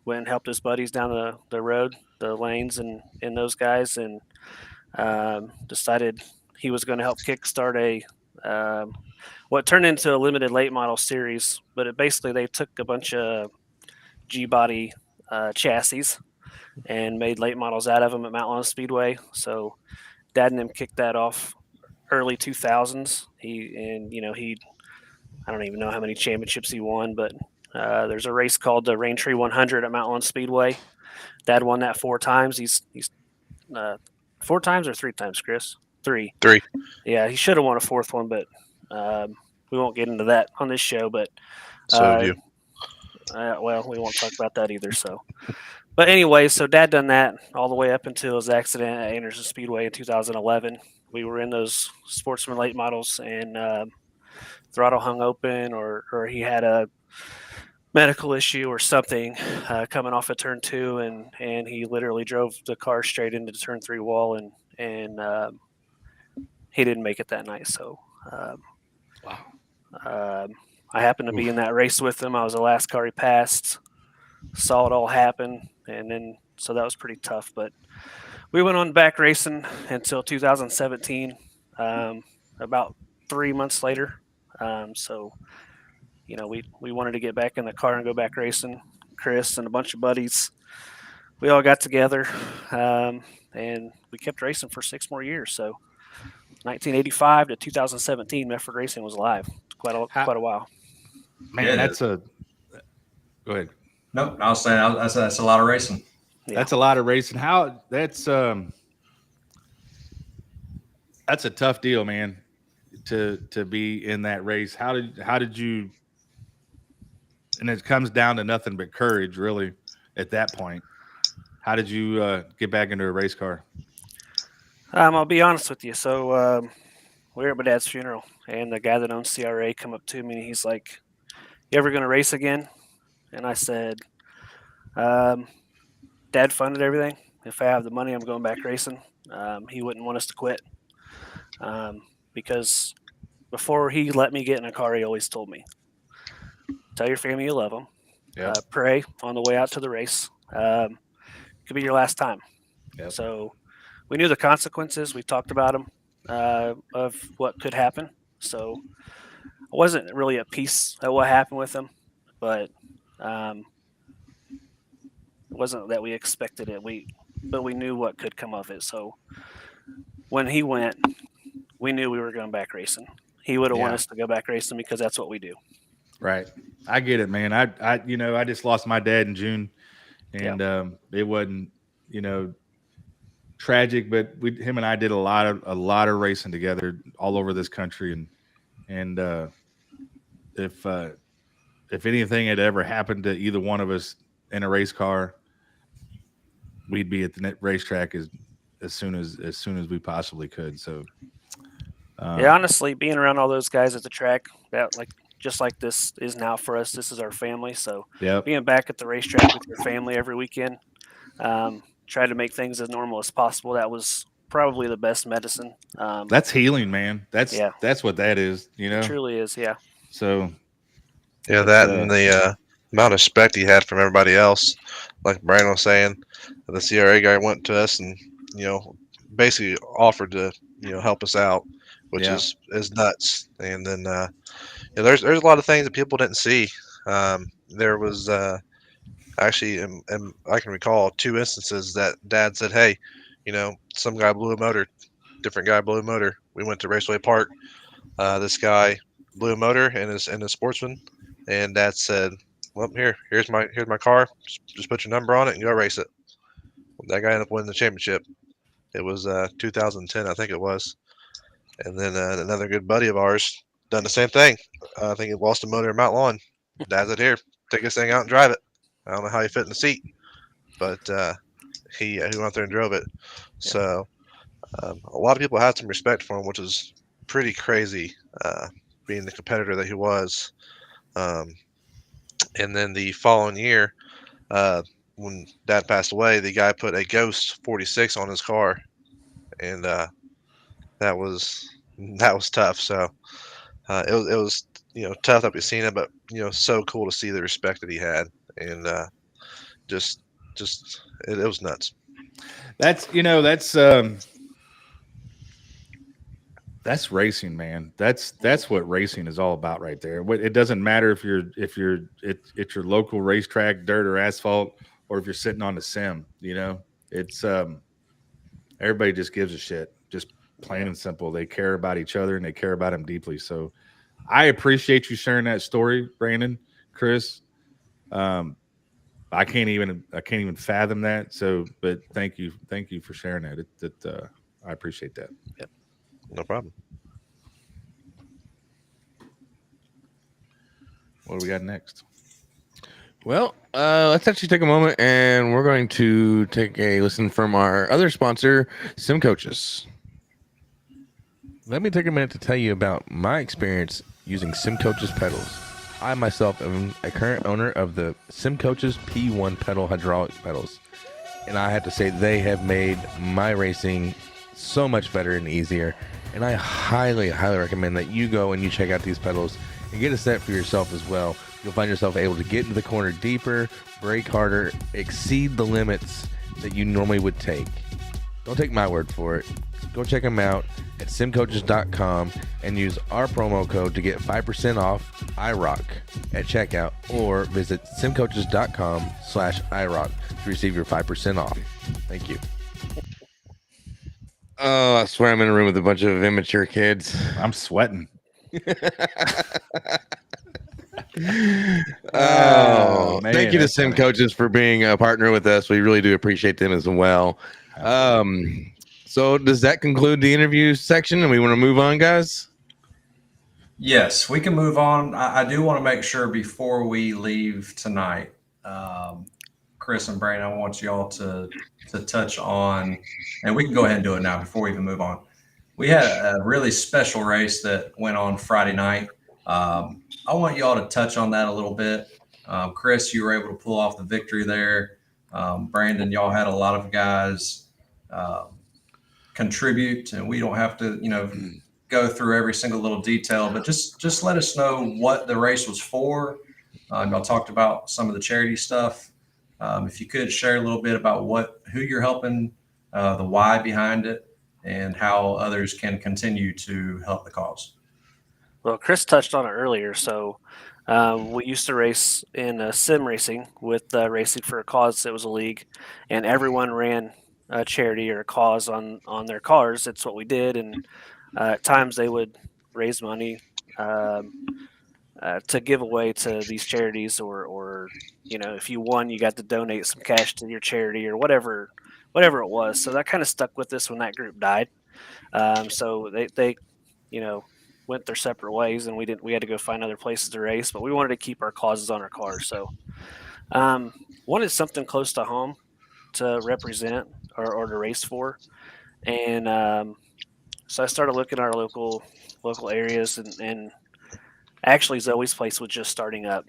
went and helped his buddies down the road, the lanes, and those guys, and decided he was going to help kickstart what turned into a limited late model series. But basically they took a bunch of G-body chassis and made late models out of them at Mount Lawn Speedway. So Dad and him kicked that off early 2000s. He I don't even know how many championships he won, but there's a race called the Raintree 100 at Mount Lawn Speedway. Dad won that 4 times. He's 4 times or 3 times, Chris? 3. 3. Yeah, he should have won a 4th one, but we won't get into that on this show. But So do you. well, we won't talk about that either. So, but anyway, so Dad done that all the way up until his accident at Anderson Speedway in 2011. We were in those Sportsman late models, and throttle hung open, or he had a medical issue or something coming off of turn 2, and he literally drove the car straight into the turn 3 wall, and he didn't make it that night. So I happened to be in that race with him. I was the last car he passed, saw it all happen, and then so that was pretty tough. But we went on back racing until 2017, about 3 months later. So we wanted to get back in the car and go back racing. Chris and a bunch of buddies, we all got together, and we kept racing for 6 more years. So 1985 to 2017, Meffords Racing was alive. Quite a while. Man, Yeah, Go ahead. Nope, I was saying that's a lot of racing. Yeah. That's a lot of racing. That's a tough deal, man, to be in that race. How did you, and it comes down to nothing but courage, really, at that point. How did you get back into a race car? I'll be honest with you. So we were at my dad's funeral, and the guy that owns CRA come up to me, and he's like, "You ever going to race again?" And I said, "Dad funded everything. If I have the money, I'm going back racing." He wouldn't want us to quit because before he let me get in a car, he always told me, "Tell your family you love them. Yeah. Pray on the way out to the race. Could be your last time." Yep. So we knew the consequences. We talked about them of what could happen. So I wasn't really at peace at what happened with him. but it wasn't that we expected it. But we knew what could come of it. So when he went, we knew we were going back racing. He would have wanted us to go back racing because that's what we do. Right. I get it, man. I just lost my dad in June, and it wasn't, tragic, but him and I did a lot of racing together all over this country, and if anything had ever happened to either one of us in a race car, we'd be at the racetrack as soon as we possibly could. So honestly, being around all those guys at the track, that just like this is now for us, this is our family. So being back at the racetrack with your family every weekend, try to make things as normal as possible. That was probably the best medicine. That's healing, man. That's what that is. It truly is. Yeah. So that and the amount of respect he had from everybody else, like Brandon was saying, the CRA guy went to us and basically offered to help us out, which is nuts. And then there's a lot of things that people didn't see. There was actually, and I can recall 2 instances that Dad said, "Hey, some guy blew a motor, different guy blew a motor. We went to Raceway Park. This guy blew a motor and is Sportsman." And Dad said, "Well, here's my car. Just put your number on it and go race it." That guy ended up winning the championship. It was 2010, I think it was. And then another good buddy of ours done the same thing. I think he lost a motor in Mount Lawn. Dad said, "Here, take this thing out and drive it." I don't know how he fit in the seat, but he went there and drove it. So a lot of people had some respect for him, which is pretty crazy, being the competitor that he was. And then the following year, when Dad passed away, the guy put a Ghost 46 on his car, and that was tough. So it was tough that we've seen it, but so cool to see the respect that he had, and just it was nuts. That's racing, man. That's what racing is all about right there. It doesn't matter if you're it's your local racetrack, dirt or asphalt, or if you're sitting on the sim. It's everybody just gives a shit. Just plain and simple. They care about each other and they care about them deeply. So I appreciate you sharing that story, Brandon, Chris. I can't even fathom that. So, but thank you for sharing that. I appreciate that. Yep. No problem. What do we got next? Well, let's actually take a moment and we're going to take a listen from our other sponsor, Sim Coaches. Let me take a minute to tell you about my experience using Sim Coaches pedals. I myself am a current owner of the Sim Coaches P1 pedal hydraulic pedals, and I have to say they have made my racing so much better and easier. And I highly, highly recommend that you go and you check out these pedals and get a set for yourself as well. You'll find yourself able to get into the corner deeper, brake harder, exceed the limits that you normally would take. Don't take my word for it. Go check them out at simcoaches.com and use our promo code to get 5% off iRock at checkout, or visit simcoaches.com/iRock to receive your 5% off. Thank you. Oh, I swear I'm in a room with a bunch of immature kids. I'm sweating. Man, thank you to Sim Coaches for being a partner with us. We really do appreciate them as well. So does that conclude the interview section and we want to move on, guys? Yes, we can move on. I do want to make sure before we leave tonight, Chris and Brandon, I want y'all to touch on, and we can go ahead and do it now before we even move on. We had a really special race that went on Friday night. I want y'all to touch on that a little bit. Chris, you were able to pull off the victory there. Brandon, y'all had a lot of guys contribute, and we don't have to, go through every single little detail, but just let us know what the race was for. Y'all talked about some of the charity stuff. If you could share a little bit about who you're helping, the why behind it, and how others can continue to help the cause. Well, Chris touched on it earlier. So We used to race in sim racing with Racing for a Cause. It was a league, and everyone ran a charity or a cause on their cars. It's what we did, and at times they would raise money um, to give away to these charities, or if you won, you got to donate some cash to your charity or whatever it was. So that kind of stuck with us when that group died. So they you know went their separate ways, and we had to go find other places to race, but we wanted to keep our causes on our cars. So um, wanted something close to home to represent or to race for, and so I started looking at our local areas, and actually Zoe's place was just starting up,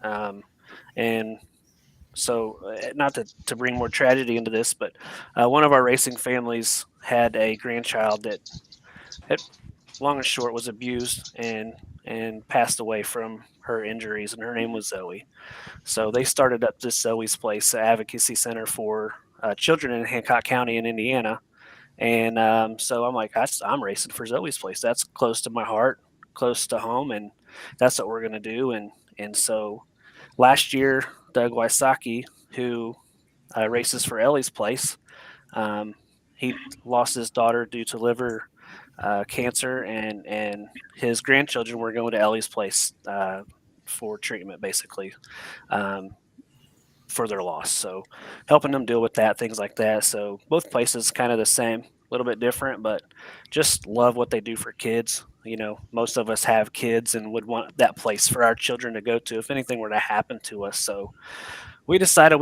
um, and so not to bring more tragedy into this, but one of our racing families had a grandchild that had, long and short, was abused and passed away from her injuries, and her name was Zoe. So they started up this Zoe's Place advocacy center for children in Hancock County in Indiana. And so I'm like, I'm racing for Zoe's Place. That's close to my heart, close to home, and that's what we're gonna do. And so last year, Doug Wysocki, who races for Ellie's Place, um, he lost his daughter due to liver cancer, and his grandchildren were going to Ellie's Place for treatment, basically. Um, for their loss. So helping them deal with that, things like that. So both places kind of the same, a little bit different, but just love what they do for kids. Most of us have kids and would want that place for our children to go to if anything were to happen to us. So we decided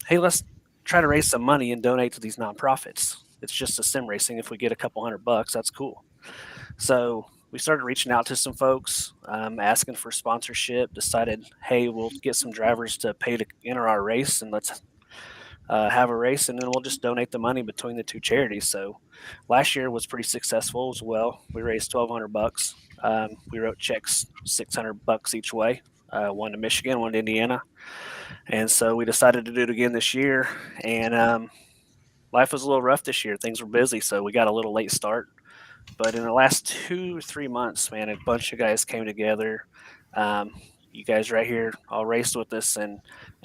hey, let's try to raise some money and donate to these nonprofits. It's just a sim racing. If we get a couple $100, that's cool. So we started reaching out to some folks, asking for sponsorship. Decided, hey, we'll get some drivers to pay to enter our race, and let's have a race, and then we'll just donate the money between the two charities. So last year was pretty successful as well. We raised $1,200. We wrote checks $600 each way, one to Michigan, one to Indiana, and so we decided to do it again this year. And life was a little rough this year. Things were busy, so we got a little late start. But in the last 2 or 3 months, man, a bunch of guys came together. Um, you guys right here all raced with us and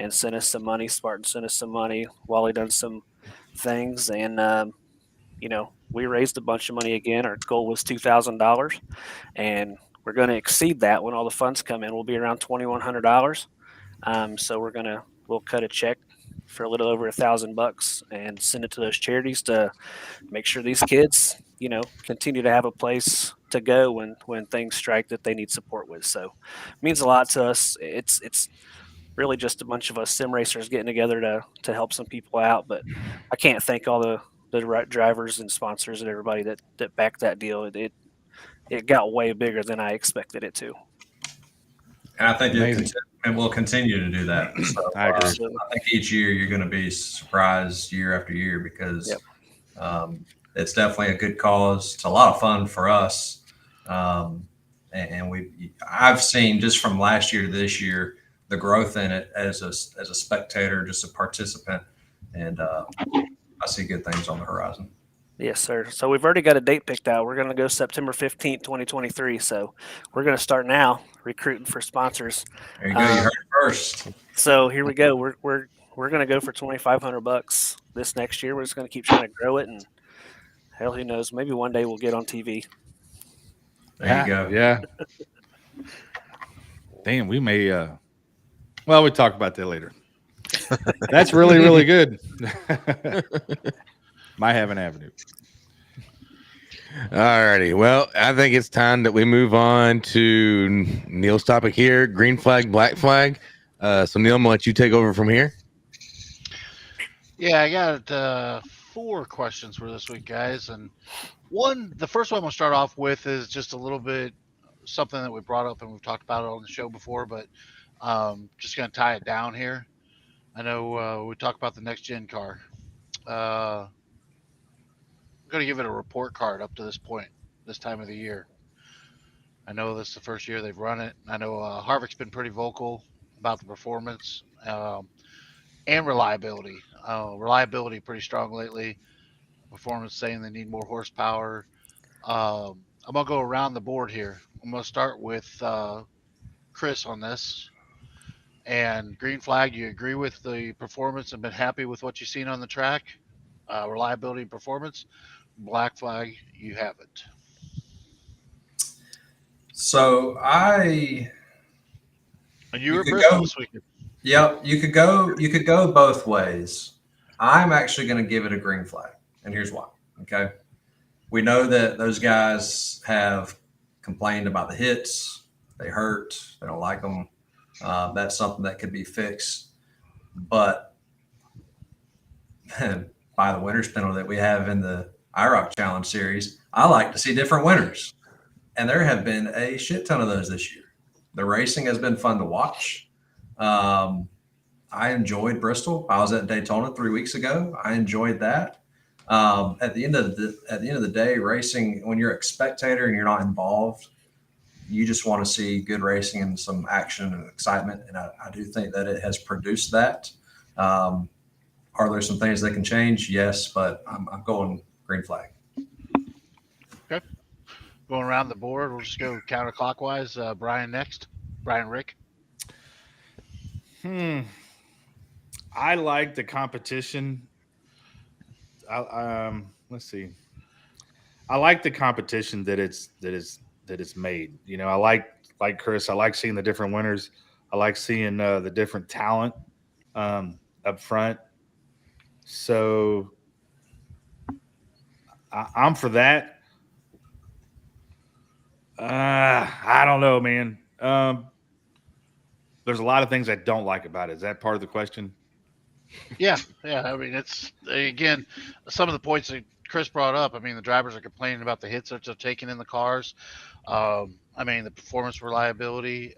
sent us some money. Spartan sent us some money. Wally done some things, and we raised a bunch of money again. Our goal was $2,000, and we're going to exceed that when all the funds come in. We'll be around $2,100. So we'll cut a check for a little over $1,000 and send it to those charities to make sure these kids, continue to have a place to go when things strike that they need support with. So it means a lot to us. It's really just a bunch of us sim racers getting together to help some people out. But I can't thank all the drivers and sponsors and everybody that backed that deal. It got way bigger than I expected it to. And I think Amazing. it will continue to do that. So, I agree. I think each year you're going to be surprised year after year because it's definitely a good cause. It's a lot of fun for us. And I've seen just from last year to this year, the growth in it as a spectator, just a participant. And I see good things on the horizon. Yes, sir. So we've already got a date picked out. We're going to go September 15th, 2023. So we're going to start now recruiting for sponsors. There you go. You heard it first. So here we go. We're going to go for $2,500 this next year. We're just going to keep trying to grow it, and hell, who knows? Maybe one day we'll get on TV. There you go. Yeah. Damn, we may. Well, we'll talk about that later. That's really, really good. Might have an avenue. All righty. Well, I think it's time that we move on to Neil's topic here: green flag, black flag. So Neil, I'm gonna let you take over from here. Yeah, I got 4 questions for this week, guys. And the first one I'm going to start off with is just a little bit something that we brought up and we've talked about it on the show before, but just going to tie it down here. I know we talked about the next gen car. I'm going to give it a report card up to this point, this time of the year. I know this is the first year they've run it. I know Harvick's been pretty vocal about the performance and reliability. Reliability pretty strong lately. Performance saying they need more horsepower. I'm going to go around the board here. I'm going to start with Chris on this. And green flag, you agree with the performance and been happy with what you've seen on the track, reliability and performance. Black flag, you haven't. So And you you were at could Bristol go. this weekend. Yep, you could go. You could go both ways. I'm actually going to give it a green flag, and here's why. Okay, we know that those guys have complained about the hits. They hurt. They don't like them. That's something that could be fixed. But by the winners penalty that we have in the IROC Challenge series, I like to see different winners. And there have been a shit ton of those this year. The racing has been fun to watch. I enjoyed Bristol. I was at Daytona 3 weeks ago. I enjoyed that. At the end of the day, racing, when you're a spectator and you're not involved, you just want to see good racing and some action and excitement. And I do think that it has produced that. Are there some things that can change? Yes, but I'm going green flag. Okay. Going around the board, we'll just go counterclockwise. Brian next. Brian Rick. I like the competition. Let's see. I like the competition that it's made. You know, I like Chris. I like seeing the different winners. I like seeing the different talent up front. So I'm for that. I don't know, man. There's a lot of things I don't like about it. Is that part of the question? Yeah. I mean, it's, again, some of the points that Chris brought up. I mean, the drivers are complaining about the hits that they're taking in the cars. I mean, the performance reliability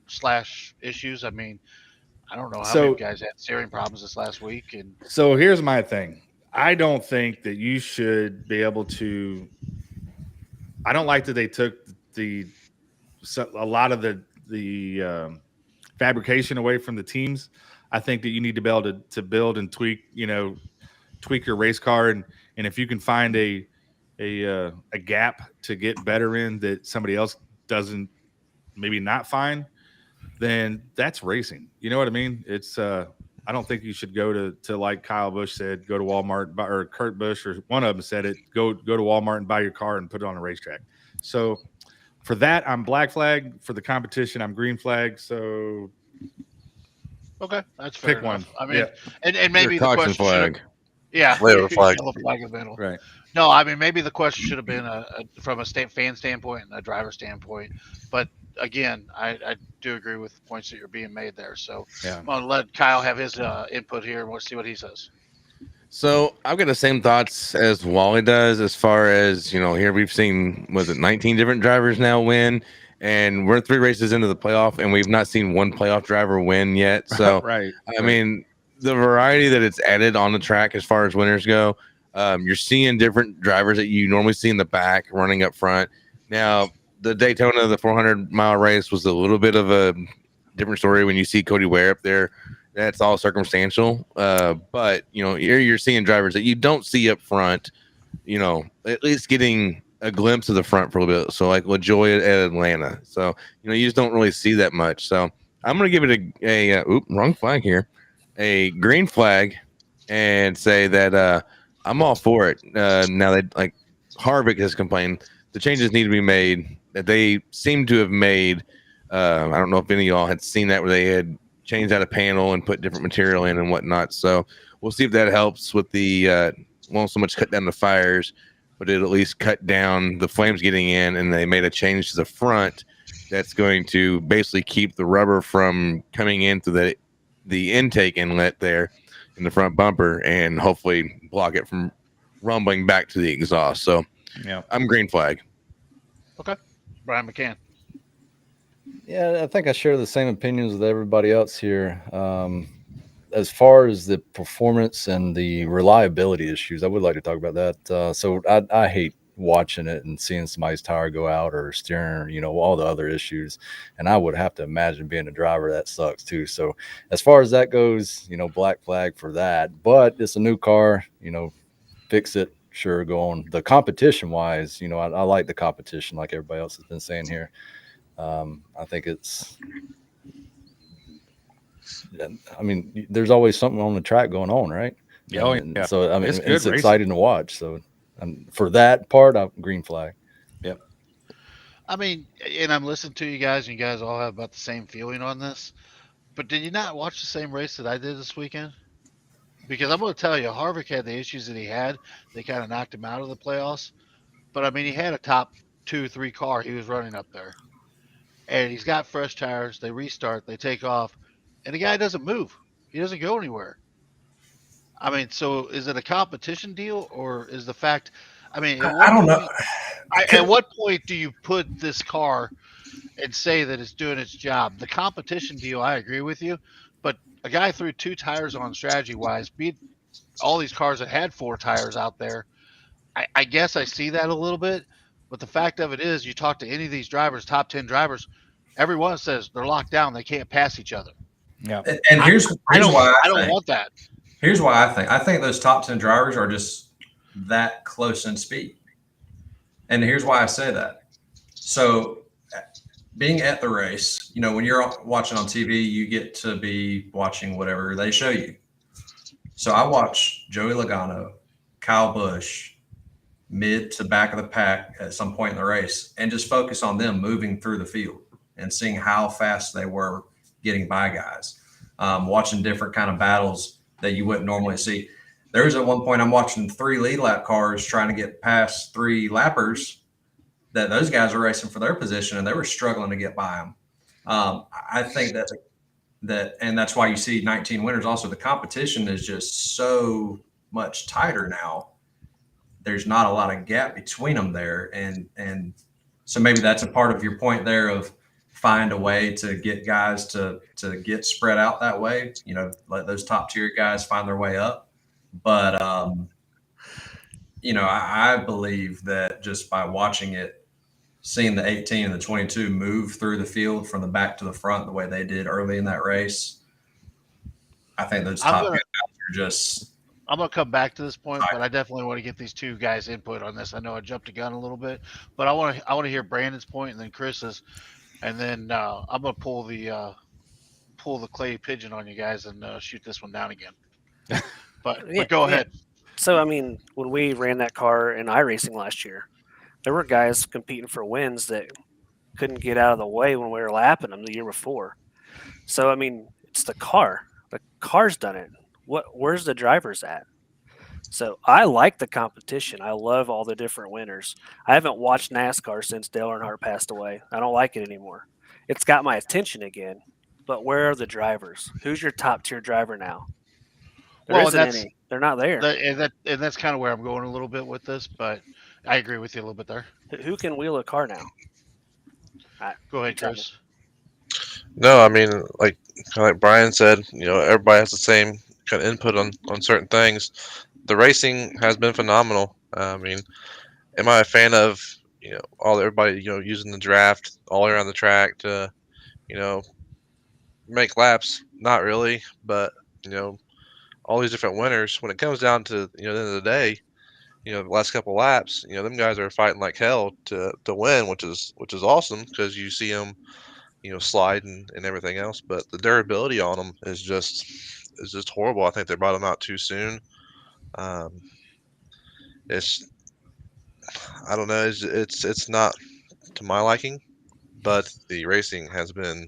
slash issues. I mean, I don't know how many guys had steering problems this last week. And so here's my thing. I don't think that you should be able to. I don't like that they took a lot of the fabrication away from the teams. I think that you need to be able to build and tweak your race car, and if you can find a gap to get better in that somebody else doesn't maybe not find, then that's racing. You know what I mean? It's I don't think you should go to like Kyle Busch said, go to Walmart, or Kurt Busch, or one of them said it, go to Walmart and buy your car and put it on a racetrack. So for that, I'm black flag. For the competition, I'm green flag. So okay, that's fair pick enough. one. I mean, Yeah. and maybe the Caution question flag. yeah, Flavor flag. yellow flag in the middle. Right. No, I mean, maybe the question should have been from a fan standpoint and a driver standpoint. But again, I do agree with the points that you're being made there. So Yeah. I'm going to let Kyle have his input here, and we'll see what he says. So I've got the same thoughts as Wally does, as far as, here we've seen, 19 different drivers now win, and we're 3 races into the playoff, and we've not seen one playoff driver win yet. So, Right. I mean, the variety that it's added on the track as far as winners go, you're seeing different drivers that you normally see in the back running up front. Now, the Daytona, the 400-mile race was a little bit of a different story when you see Cody Ware up there. That's all circumstantial. But, you're seeing drivers that you don't see up front, at least getting a glimpse of the front for a little bit. So like LaJoy at Atlanta. So, you just don't really see that much. So I'm going to give it a wrong flag here, a green flag, and say that I'm all for it. Now that, like Harvick has complained, the changes need to be made that they seem to have made. I don't know if any of y'all had seen that, where they had changed out a panel and put different material in and whatnot. So we'll see if that helps with the won't so much cut down the fires, but it'll at least cut down the flames getting in. And they made a change to the front that's going to basically keep the rubber from coming into the intake inlet there in the front bumper, and hopefully block it from rumbling back to the exhaust. So Yeah, I'm green flag. Okay. Brian McCann. Yeah, I think I share the same opinions with everybody else here. As far as the performance and the reliability issues, I would like to talk about that. So I hate watching it and seeing somebody's tire go out or steering, all the other issues. And I would have to imagine being a driver, that sucks too. So as far as that goes, black flag for that. But it's a new car, fix it. Sure, go on. The competition wise, I like the competition like everybody else has been saying here. I think it's. I mean, there's always something on the track going on, right? Oh, And yeah. so I mean, It's it's, good racing. exciting to watch. So, for that part, I'm green flag. Yep. I mean, and I'm listening to you guys, and you guys all have about the same feeling on this. But did you not watch the same race that I did this weekend? Because I'm going to tell you, Harvick had the issues that he had. They kind of knocked him out of the playoffs. But I mean, he had a top 2, 3 car he was running up there, and he's got fresh tires. They restart, they take off, and the guy doesn't move. He doesn't go anywhere. I mean, so is it a competition deal, or is the fact? I mean, I don't know. at what point do you put this car and say that it's doing its job? The competition deal, I agree with you, but a guy threw 2 tires on strategy wise, beat all these cars that had 4 tires out there. I guess I see that a little bit, but the fact of it is, you talk to any of these drivers, top 10 drivers, everyone says they're locked down, they can't pass each other. Yeah. And I, here's I don't why I I don't think. want that. Here's why I think. I think those top 10 drivers are just that close in speed. And here's why I say that. So, being at the race, when you're watching on TV, you get to be watching whatever they show you. So I watched Joey Logano, Kyle Busch, mid to back of the pack at some point in the race, and just focus on them moving through the field and seeing how fast they were getting by guys, watching different kind of battles that you wouldn't normally see. There was at one point I'm watching 3 lead lap cars trying to get past 3 lappers that those guys were racing for their position, and they were struggling to get by them. I think and that's why you see 19 winners. Also, the competition is just so much tighter now. There's not a lot of gap between them there, and so maybe that's a part of your point there of find a way to get guys to get spread out that way. Let those top tier guys find their way up. But I believe that just by watching it, seeing the 18 and the 22 move through the field from the back to the front the way they did early in that race, I think those top guys are just. I'm gonna come back to this point, but I definitely want to get these 2 guys' input on this. I know I jumped the gun a little bit, but I want to hear Brandon's point and then Chris's, and then I'm gonna pull the clay pigeon on you guys and shoot this one down again. But go ahead. So I mean, when we ran that car in iRacing last year, there were guys competing for wins that couldn't get out of the way when we were lapping them the year before. So I mean, it's the car. The car's done it. Where's the drivers at? So I like the competition. I love all the different winners. I haven't watched NASCAR since Dale Earnhardt passed away. I don't like it anymore. It's got my attention again. But where are the drivers? Who's your top tier driver now? There isn't any. They're not there. And that's kind of where I'm going a little bit with this, but I agree with you a little bit there. Who can wheel a car now? Go ahead, Chris. No, I mean, like Brian said, everybody has the same kind of input on certain things. The racing has been phenomenal. I mean, am I a fan of everybody using the draft all around the track to make laps? Not really, but all these different winners. When it comes down to the end of the day, the last couple laps, them guys are fighting like hell to win, which is awesome because you see them slide and everything else. But the durability on them is just horrible. I think they brought them out too soon. It's I don't know. It's not to my liking, but the racing has been,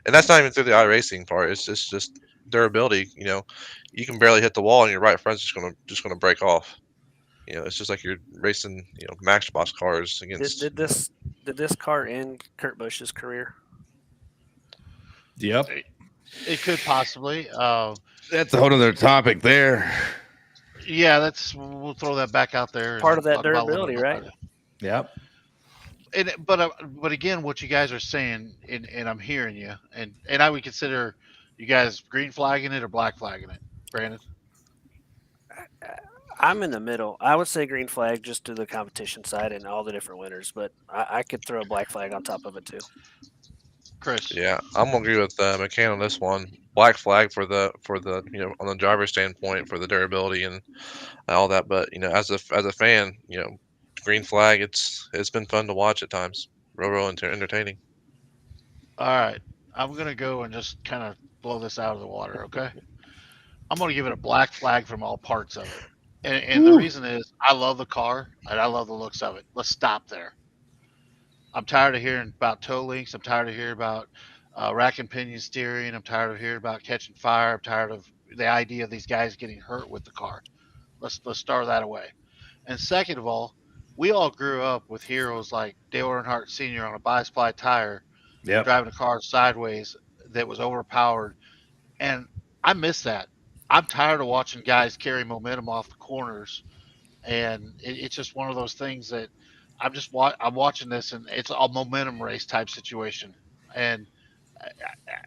and that's not even through the iRacing part. It's just durability. You can barely hit the wall, and your right front's just gonna break off. It's just like you're racing, Matchbox cars against. Did this car end Kurt Busch's career? Yep. It could possibly. That's a whole other topic there. Yeah, we'll throw that back out there. Part of that durability, right? Yep. But again, what you guys are saying, and I'm hearing you, and I would consider you guys green flagging it or black flagging it, Brandon. I'm in the middle. I would say green flag just to the competition side and all the different winners, but I could throw a black flag on top of it too. Chris. Yeah, I'm gonna agree with McCann on this one. Black flag for the on the driver's standpoint for the durability and all that. But as a fan, green flag. It's been fun to watch at times. Real entertaining. All right. I'm gonna go and just kind of blow this out of the water. Okay. I'm gonna give it a black flag from all parts of it. And the reason is I love the car and I love the looks of it. Let's stop there. I'm tired of hearing about toe links. I'm tired of hearing about rack and pinion steering. I'm tired of hearing about catching fire. I'm tired of the idea of these guys getting hurt with the car. Let's start that away. And second of all, we all grew up with heroes like Dale Earnhardt Sr. on a bi-ply tire and Yep. driving a car sideways that was overpowered. And I miss that. I'm tired of watching guys carry momentum off the corners, and it's just one of those things that I'm watching this, and it's a momentum race type situation, and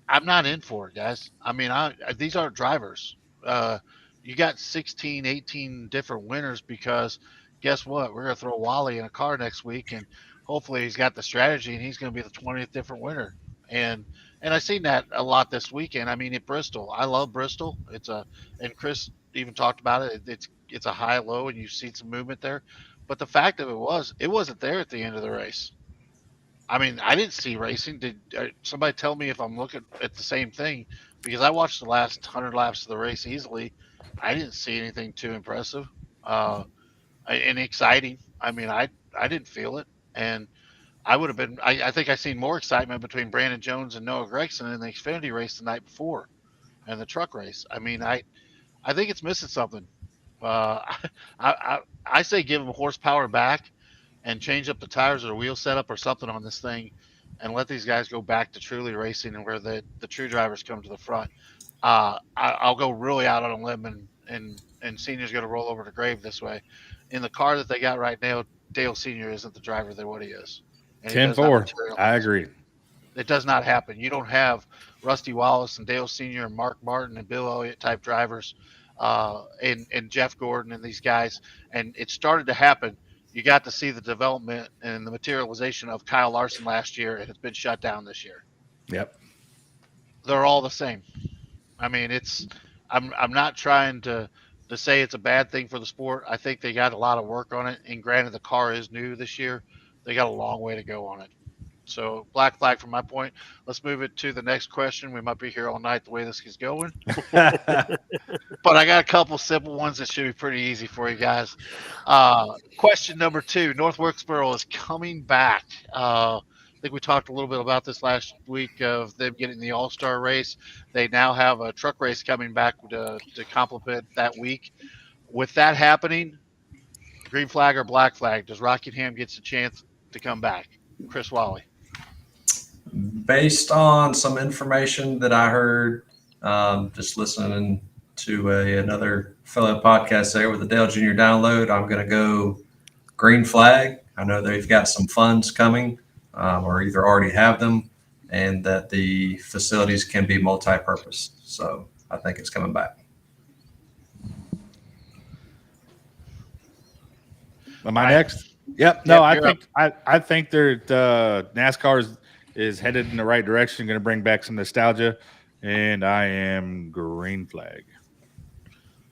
I'm not in for it, guys. I mean, these aren't drivers. Uh, you got 16, 18 different winners because guess what? We're going to throw Wally in a car next week, and hopefully he's got the strategy, and he's going to be the 20th different winner. And and I seen that a lot this weekend. I mean, at Bristol, I love Bristol. And Chris even talked about it. It's a high low, and you see some movement there. But the fact of it wasn't there at the end of the race. I mean, I didn't see racing. Did somebody tell me if I'm looking at the same thing? Because I watched the last 100 laps of the race easily. I didn't see anything too impressive and exciting. I mean, I didn't feel it, and I would have been. I think I seen more excitement between Brandon Jones and Noah Gregson in the Xfinity race the night before and the truck race. I mean, I think it's missing something. Uh, I say give them horsepower back and change up the tires or the wheel setup or something on this thing and let these guys go back to truly racing and where the true drivers come to the front. I'll go really out on a limb and Senior's going to roll over the grave this way. In the car that they got right now, Dale Senior isn't the driver that what he is, and he does not 10-4. I materialize. agree. It does not happen. You don't have Rusty Wallace and Dale Senior and Mark Martin and Bill Elliott type drivers, and Jeff Gordon and these guys. And it started to happen. You got to see the development and the materialization of Kyle Larson last year, and it's been shut down this year. Yep. They're all the same. I mean, I'm not trying to say it's a bad thing for the sport. I think they got a lot of work on it. And granted, the car is new this year. They got a long way to go on it. So black flag from my point. Let's move it to the next question. We might be here all night the way this is going. But I got a couple simple ones that should be pretty easy for you guys. Question number 2: North Wilkesboro is coming back. I think we talked a little bit about this last week of them getting the All Star race. They now have a truck race coming back to complement that week. With that happening, green flag or black flag? Does Rockingham gets a chance to come back? Chris Wally. Based on some information that I heard, just listening to another fellow podcast there with the Dale Jr. Download, I'm going to go green flag. I know they've got some funds coming, or either already have them, and that the facilities can be multi-purpose. So I think it's coming back. Am I next? Yep. No, Yep, I think they're NASCAR is headed in the right direction, going to bring back some nostalgia, and I am green flag.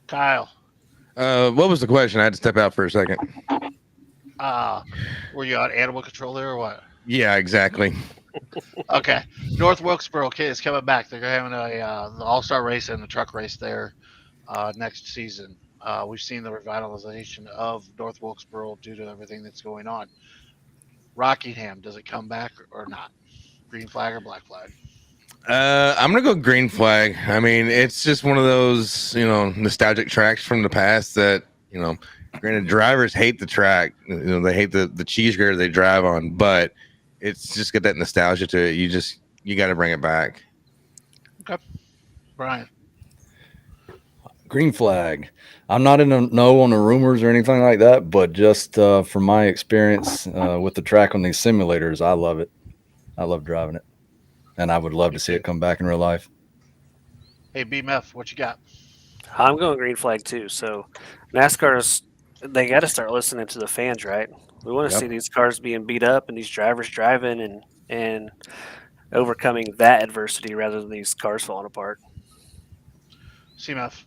Kyle. What was the question? I had to step out for a second. Were you on animal control there or what? Yeah, exactly. Okay. North Wilkesboro is coming back. They're having the All Star race and the truck race there next season. We've seen the revitalization of North Wilkesboro due to everything that's going on. Rockingham, does it come back or not? Green flag or black flag? I'm gonna go green flag. I mean, it's just one of those, nostalgic tracks from the past that, granted, drivers hate the track. They hate the cheese grater they drive on, but it's just got that nostalgia to it. You got to bring it back. Okay. Brian. Green flag. I'm not in the know on the rumors or anything like that, but just from my experience with the track on these simulators, I love it. I love driving it, and I would love to see it come back in real life. Hey, BMF, what you got? I'm going green flag too. So NASCAR's they got to start listening to the fans, right? We want to see these cars being beat up and these drivers driving and overcoming that adversity rather than these cars falling apart. CMF.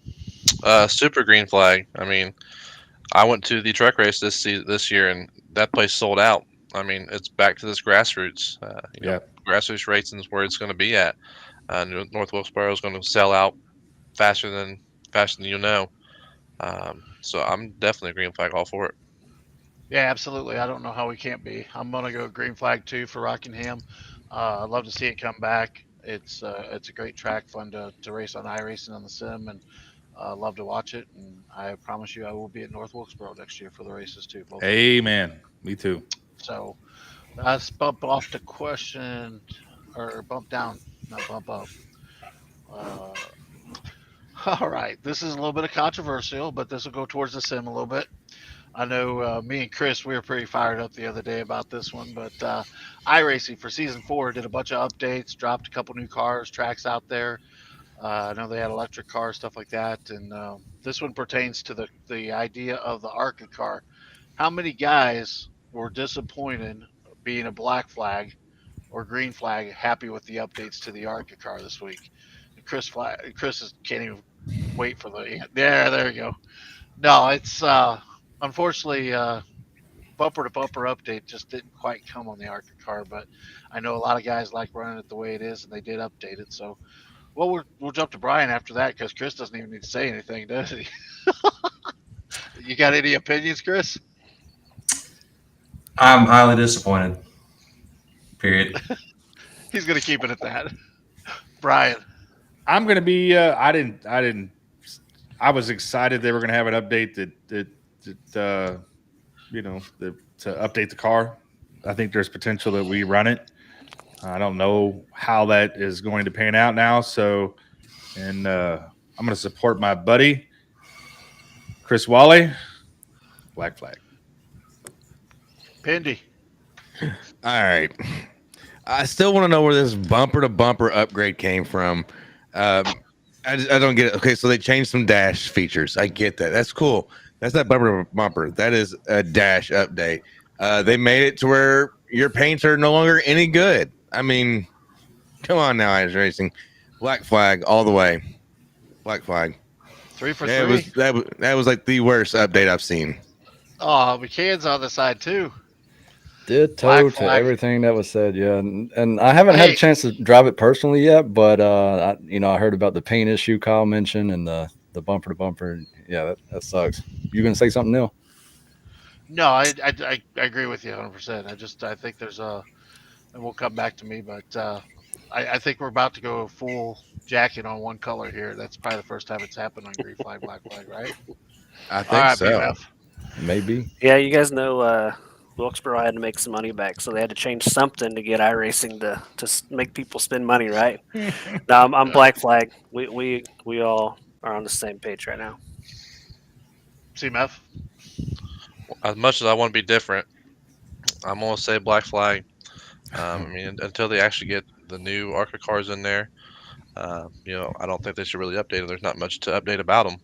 Super green flag. I mean, I went to the truck race this year, and that place sold out I mean, it's back to this grassroots. Yeah. Grassroots racing is where it's going to be at. North Wilkesboro is going to sell out faster than you know. So I'm definitely a green flag all for it. Yeah, absolutely. I don't know how we can't be. I'm gonna go green flag too for Rockingham. I'd love to see it come back. It's a great track, fun to race on iRacing on the sim, and love to watch it. And I promise you, I will be at North Wilkesboro next year for the races too, both of them. Amen. Me too. So let's bump off the question, or bump down, not bump up. Uh, all right, this is a little bit of controversial, but this will go towards the sim a little bit. I know me and Chris, we were pretty fired up the other day about this one, but iRacing for season 4 did a bunch of updates, dropped a couple new cars, tracks out there. I know they had electric cars, stuff like that, and this one pertains to the idea of the ARCA car. How many guys were disappointed being a black flag or green flag, happy with the updates to the ARCA car this week? And can't even wait for the there you go. No, it's unfortunately bumper to bumper update just didn't quite come on the ARCA car, but I know a lot of guys like running it the way it is, and they did update it. So, well, we'll jump to Brian after that because Chris doesn't even need to say anything, does he? You got any opinions, Chris? I'm highly disappointed. Period. He's gonna keep it at that. Brian. I'm gonna be. I was excited they were gonna have an update that to update the car. I think there's potential that we run it. I don't know how that is going to pan out now. So, and I'm going to support my buddy Chris Wally. Black flag. Pindy. All right. I still want to know where this bumper to bumper upgrade came from. I don't get it. Okay, so they changed some dash features. I get that. That's cool. That's not bumper to bumper. That is a dash update. They made it to where your paints are no longer any good. I mean, come on now, Ice Racing. Black flag all the way. Black flag. 3 for That 3. that was like the worst update I've seen. Oh, McCann's on the side too. Ditto Black to flag. everything that was said. Yeah, and I haven't had a chance to drive it personally yet, but I heard about the paint issue Kyle mentioned and the bumper to bumper. Yeah, that sucks. You gonna say something, Neil? No, I agree with you 100%. I think there's and we'll come back to me, but I think we're about to go full jacket on one color here. That's probably the first time it's happened on green flag, black flag, right? I think All right, so. BMF. Maybe. Yeah, you guys know Wilkesboro had to make some money back, so they had to change something to get iRacing to make people spend money, right? No, I'm black flag. We all are on the same page right now. CMF. As much as I want to be different, I'm gonna say black flag. I mean, until they actually get the new ARCA cars in there, I don't think they should really update them. There's not much to update about them.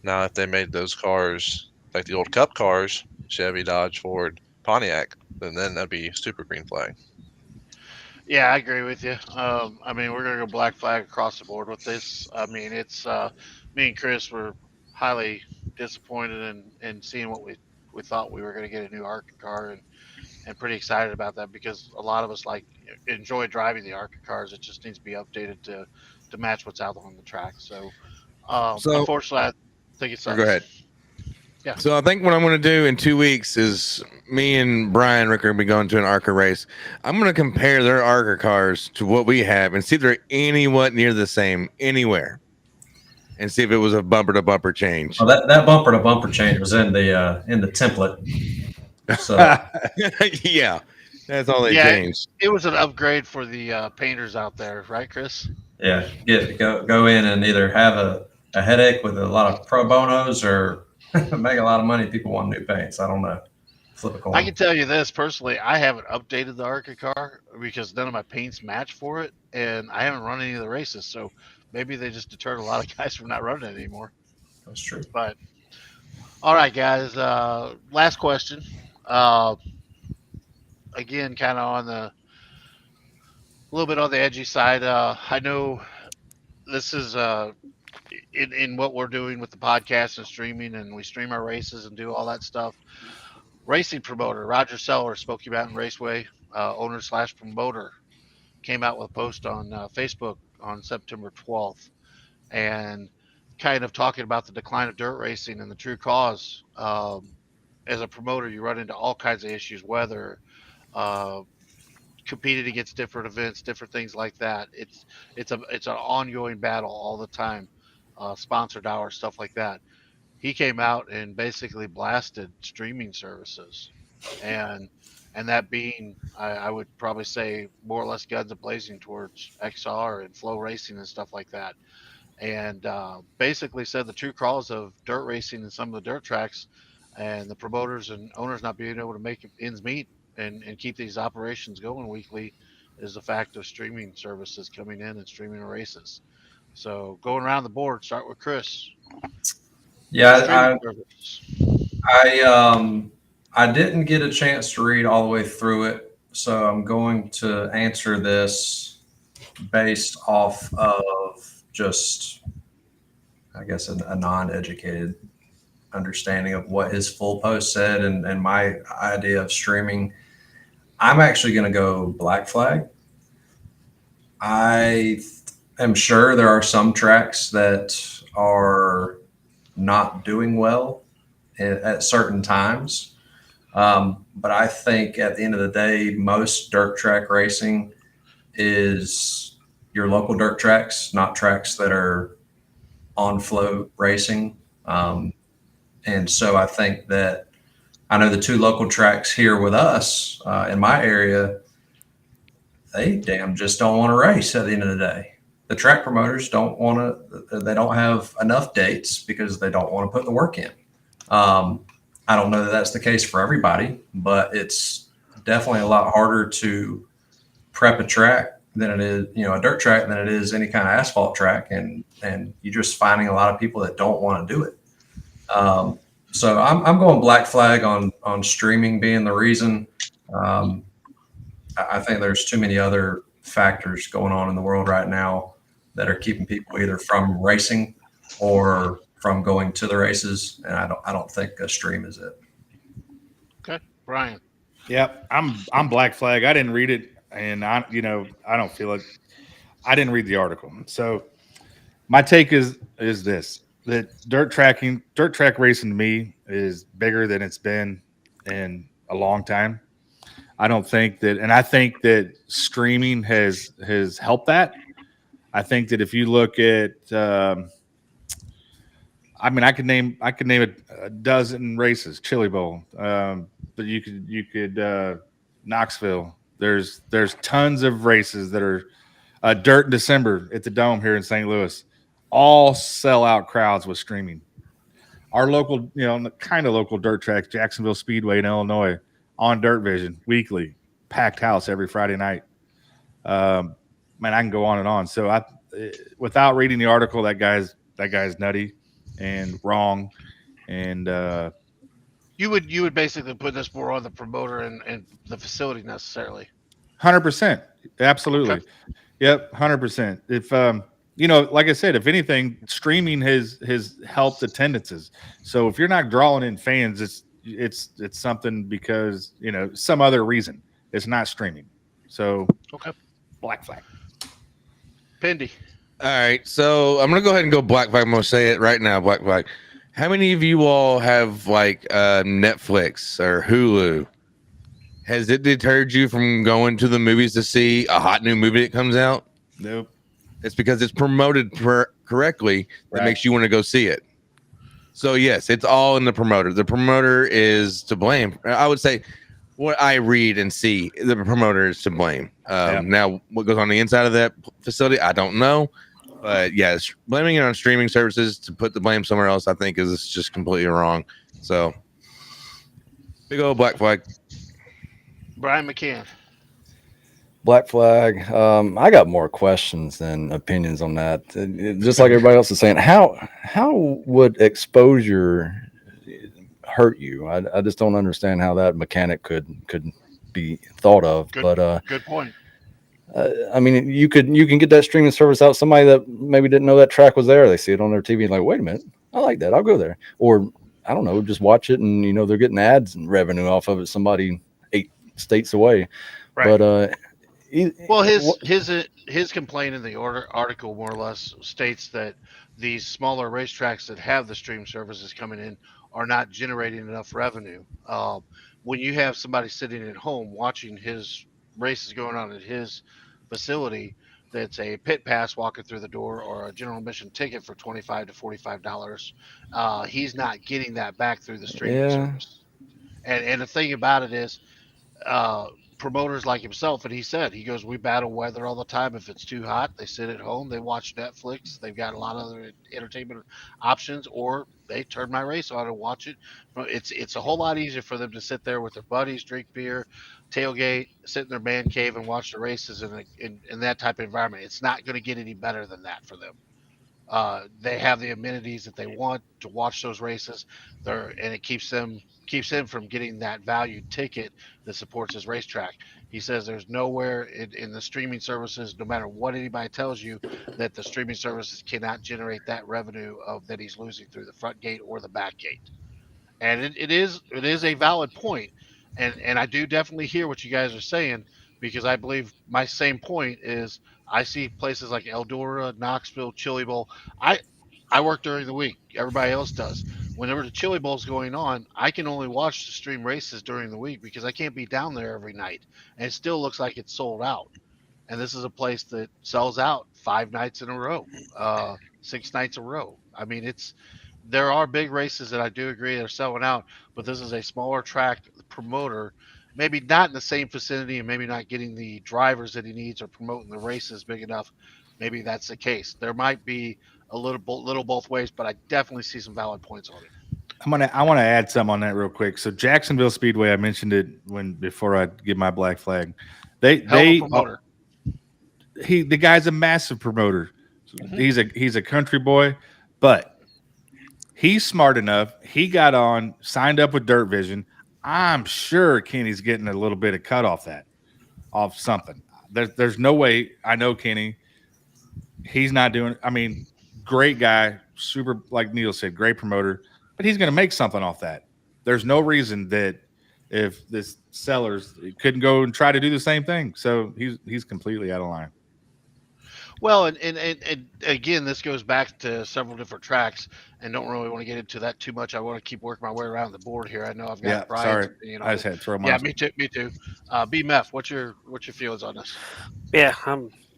Now, if they made those cars like the old Cup cars, Chevy, Dodge, Ford, Pontiac, then that'd be super green flag. Yeah, I agree with you. I mean, we're gonna go black flag across the board with this. I mean, it's me and Chris were highly disappointed in seeing what we thought we were gonna get a new ARCA car, and pretty excited about that because a lot of us enjoy driving the ARCA cars. It just needs to be updated to match what's out on the track. So, unfortunately, I think it sucks. Go ahead. Yeah. So I think what I'm going to do in 2 weeks is me and Brian Ricker will be going to an ARCA race. I'm going to compare their ARCA cars to what we have and see if they're anywhat near the same anywhere, and see if it was a bumper to bumper change. Well, that bumper to bumper change was in the template. So yeah, that's all they changed. It was an upgrade for the painters out there, right, Chris? yeah, go in and either have a headache with a lot of pro bonos or make a lot of money. People want new paints. I don't know. Flip a coin. I can tell you this personally. I haven't updated the ARCA car because none of my paints match for it, and I haven't run any of the races. So maybe they just deterred a lot of guys from not running it anymore. That's true. But all right, guys. Last question. Again, kind of on a little bit on the edgy side. I know this is in what we're doing with the podcast and streaming, and we stream our races and do all that stuff. Racing promoter Roger Seller, Smoky Mountain Raceway owner/promoter, came out with a post on Facebook on September 12th, and kind of talking about the decline of dirt racing and the true cause. As a promoter, you run into all kinds of issues, weather, uh, competing against different events, different things like that. It's an ongoing battle all the time. Sponsored hours, stuff like that. He came out and basically blasted streaming services, and that being, I would probably say, more or less guns a blazing towards XR and flow racing and stuff like that, and basically said the true cause of dirt racing and some of the dirt tracks and the promoters and owners not being able to make ends meet and keep these operations going weekly is the fact of streaming services coming in and streaming races. So going around the board, start with Chris. Streaming Yeah, services. I didn't get a chance to read all the way through it, so I'm going to answer this based off of just, I guess, a non-educated understanding of what his full post said and my idea of streaming. I'm actually going to go Black Flag. I am sure there are some tracks that are not doing well at certain times. But I think at the end of the day, most dirt track racing is your local dirt tracks, not tracks that are on float racing. And so I think that I know the two local tracks here with us in my area, they damn just don't want to race at the end of the day. The track promoters don't want to, they don't have enough dates because they don't want to put the work in. I don't know that that's the case for everybody, but it's definitely a lot harder to prep a track than it is, a dirt track than it is any kind of asphalt track. And you're just finding a lot of people that don't want to do it. So I'm going Black Flag on streaming being the reason. I think there's too many other factors going on in the world right now that are keeping people either from racing or from going to the races, and I don't think a stream is it. Okay, Brian. Yep, I'm Black Flag. I didn't read it, and I don't feel it. I didn't read the article, so my take is this: that dirt track racing to me is bigger than it's been in a long time. I don't think that, and I think that streaming has helped that. I think that if you look at, I could name a dozen races, Chili Bowl, but you could Knoxville. There's tons of races that are dirt in December at the Dome here in St. Louis. All sellout crowds with streaming. Our local, kind of local dirt tracks, Jacksonville Speedway in Illinois, on Dirt Vision weekly, packed house every Friday night. Man, I can go on and on. So without reading the article, that guy's nutty and wrong. And you would basically put this more on the promoter and the facility necessarily. 100%, absolutely. Okay. Yep, 100%. If like I said, if anything, streaming has helped attendances. So if you're not drawing in fans, it's something because some other reason. It's not streaming. So Okay. Black Flag. Pindy. All right, so I'm gonna go ahead and go Black Flag. I'm gonna say it right now, Black Flag. How many of you all have like Netflix or Hulu? Has it deterred you from going to the movies to see a hot new movie that comes out? Nope. It's because it's promoted correctly that makes you want to go see it. So yes, it's all in the promoter. The promoter is to blame. I would say what I read and see, the promoter is to blame. Now, what goes on the inside of that facility, I don't know. But yes, blaming it on streaming services to put the blame somewhere else, I think is just completely wrong. So, big old Black Flag. Brian McCann. Black Flag. I got more questions than opinions on that. Just like everybody else is saying, how would exposure hurt you? I just don't understand how that mechanic could be thought of. Good point. I mean, you can get that streaming service out. Somebody that maybe didn't know that track was there, they see it on their TV and like, wait a minute, I like that. I'll go there. Or I don't know, just watch it, and they're getting ads and revenue off of it. Somebody 8 states away, Right. but Well, his complaint in the article more or less states that these smaller racetracks that have the stream services coming in are not generating enough revenue. When you have somebody sitting at home watching his races going on at his facility, that's a pit pass walking through the door or a general admission ticket for $25 to $45. He's not getting that back through the streaming yeah, service. And the thing about it is, uh, promoters like himself, and he goes, we battle weather all the time. If it's too hot, they sit at home, they watch Netflix. They've got a lot of other entertainment options, or they turn my race on and watch it. It's a whole lot easier for them to sit there with their buddies, drink beer, tailgate, sit in their man cave, and watch the races in that type of environment. It's not going to get any better than that for them. They have the amenities that they want to watch those races there, and it keeps him from getting that valued ticket that supports his racetrack. He says there's nowhere in the streaming services, no matter what anybody tells you, that the streaming services cannot generate that revenue of that he's losing through the front gate or the back gate. And it is a valid point, and I do definitely hear what you guys are saying, because I believe my same point is, I see places like Eldora, Knoxville, Chili Bowl. I work during the week. Everybody else does. Whenever the Chili Bowl's going on, I can only watch the stream races during the week because I can't be down there every night, and it still looks like it's sold out. And this is a place that sells out 5 nights in a row, 6 nights a row. I mean, there are big races that I do agree are selling out, but this is a smaller track promoter, maybe not in the same vicinity and maybe not getting the drivers that he needs or promoting the races big enough. Maybe that's the case. There might be a little both ways, but I definitely see some valid points on it. I want to add something on that real quick. So Jacksonville Speedway, I mentioned it before I give my black flag. Hell of a promoter. The guy's a massive promoter. Mhm. He's a country boy, but he's smart enough. He got on, signed up with Dirt Vision. I'm sure Kenny's getting a little bit of cut off something. There's no way. I know Kenny. He's not doing. I mean, great guy, super, like Neil said, great promoter, but he's going to make something off that. There's no reason that if this sellers couldn't go and try to do the same thing. So he's completely out of line. Well, and again, this goes back to several different tracks, and don't really want to get into that too much. I want to keep working my way around the board here. I know I've got Yeah, Brian's sorry. opinion I on just it. had to throw Yeah, mine. me too. Me too. BMF, what's your feelings on this? Yeah,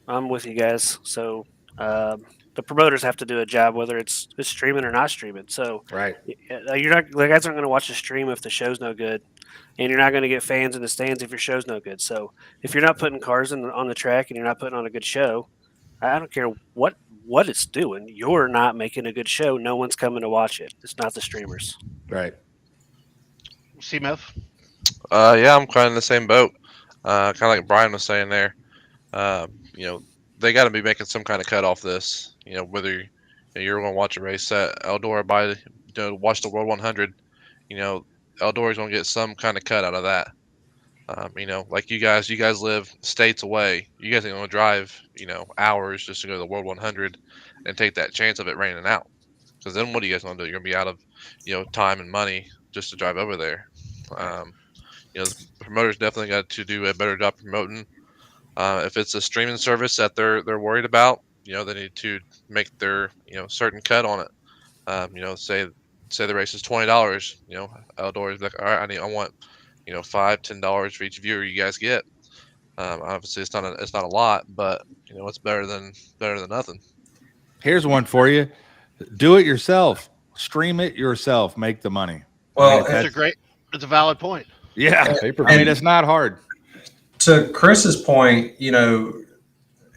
I'm with you guys. So the promoters have to do a job, whether it's streaming or not streaming. So Right. you're not the guys aren't going to watch the stream if the show's no good, and you're not going to get fans in the stands if your show's no good. So if you're not putting cars on the track and you're not putting on a good show, I don't care what it's doing. You're not making a good show. No one's coming to watch it. It's not the streamers. Right. CMF? Yeah, I'm kind of in the same boat. Kind of like Brian was saying there. Uh, you know, they got to be making some kind of cut off this. Whether you're going to watch a race at Eldora watch the World 100. Eldora's going to get some kind of cut out of that. Like you guys live states away. You guys ain't going to drive, hours just to go to the World 100 and take that chance of it raining out. Because then what are you guys going to do? You're going to be out of, time and money just to drive over there. The promoters definitely got to do a better job promoting. If it's a streaming service that they're worried about, they need to make their certain cut on it. Say the race is $20. Eldor's like, all right, I want $5-10 for each viewer you guys get. Obviously, it's not a lot, but it's better than nothing. Here's one for you. Do it yourself. Stream it yourself. Make the money. Well, It's a valid point. Yeah. Pay-per-view. I mean, it's not hard. To Chris's point,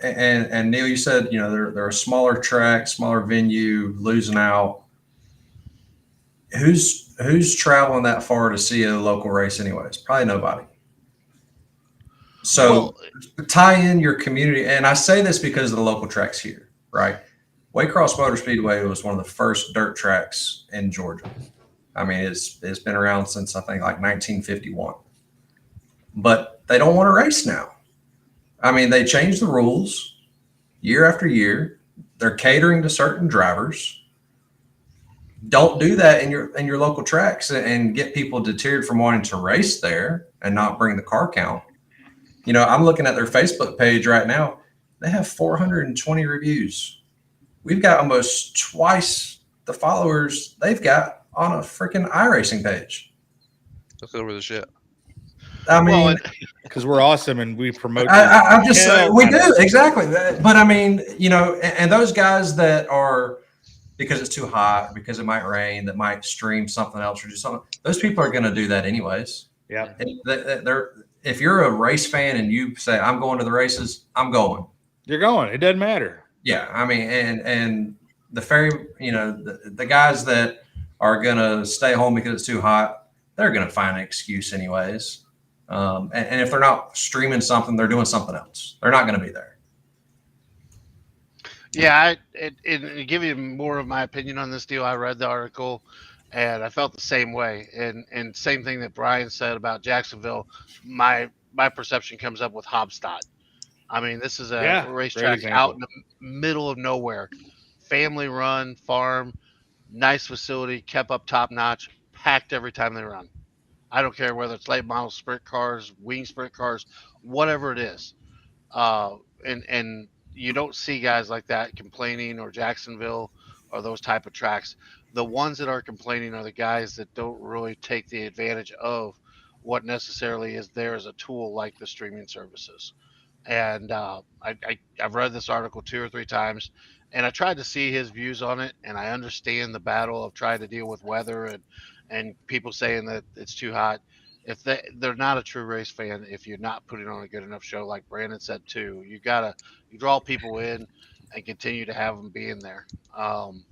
and Neil, you said, they're a smaller track, smaller venue, losing out. Who's traveling that far to see a local race anyways? Probably nobody. So tie in your community. And I say this because of the local tracks here, right? Waycross Motor Speedway was one of the first dirt tracks in Georgia. I mean, it's been around since I think like 1951. But they don't want to race now. I mean, they change the rules year after year. They're catering to certain drivers. don't do that in your local tracks and get people deterred from wanting to race there and not bring the car count. I'm looking at their Facebook page right now. They have 420 reviews. We've got almost twice the followers they've got on a freaking iRacing page. Look over the shit. I mean, because we're awesome and we promote. I'm just saying we do out of it. exactly that. But I mean, and those guys that are, because it's too hot, because it might rain, that might stream something else or do something. Those people are going to do that anyways. Yeah. If you're a race fan and you say, I'm going to the races, I'm going. You're going. It doesn't matter. Yeah. I mean, and the the guys that are going to stay home because it's too hot, they're going to find an excuse anyways. And if they're not streaming something, they're doing something else. They're not going to be there. Yeah, to give you more of my opinion on this deal, I read the article and I felt the same way. And same thing that Brian said about Jacksonville, my perception comes up with Hobstadt. I mean, this is a racetrack out in the middle of nowhere, family run farm, nice facility, kept up top notch, packed every time they run. I don't care whether it's late model sprint cars, wing sprint cars, whatever it is. Uh, and you don't see guys like that complaining, or Jacksonville or those type of tracks. The ones that are complaining are the guys that don't really take the advantage of what necessarily is there as a tool like the streaming services. And I've read this article 2 or 3 times, and I tried to see his views on it, and I understand the battle of trying to deal with weather and people saying that it's too hot. If they're not a true race fan, if you're not putting on a good enough show, like Brandon said too, you draw people in and continue to have them being there. Um,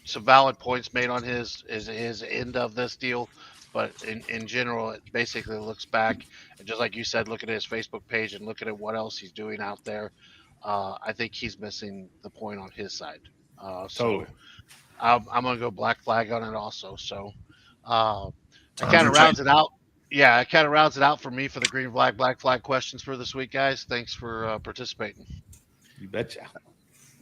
some valid points made on his end of this deal, but in general, it basically looks back and just like you said, look at his Facebook page and look at what else he's doing out there. I think he's missing the point on his side. So I'm gonna go black flag on it also. So that kind of rounds it out. Yeah, it kind of rounds it out for me for the green flag, black flag questions for this week, guys. Thanks for participating. You betcha.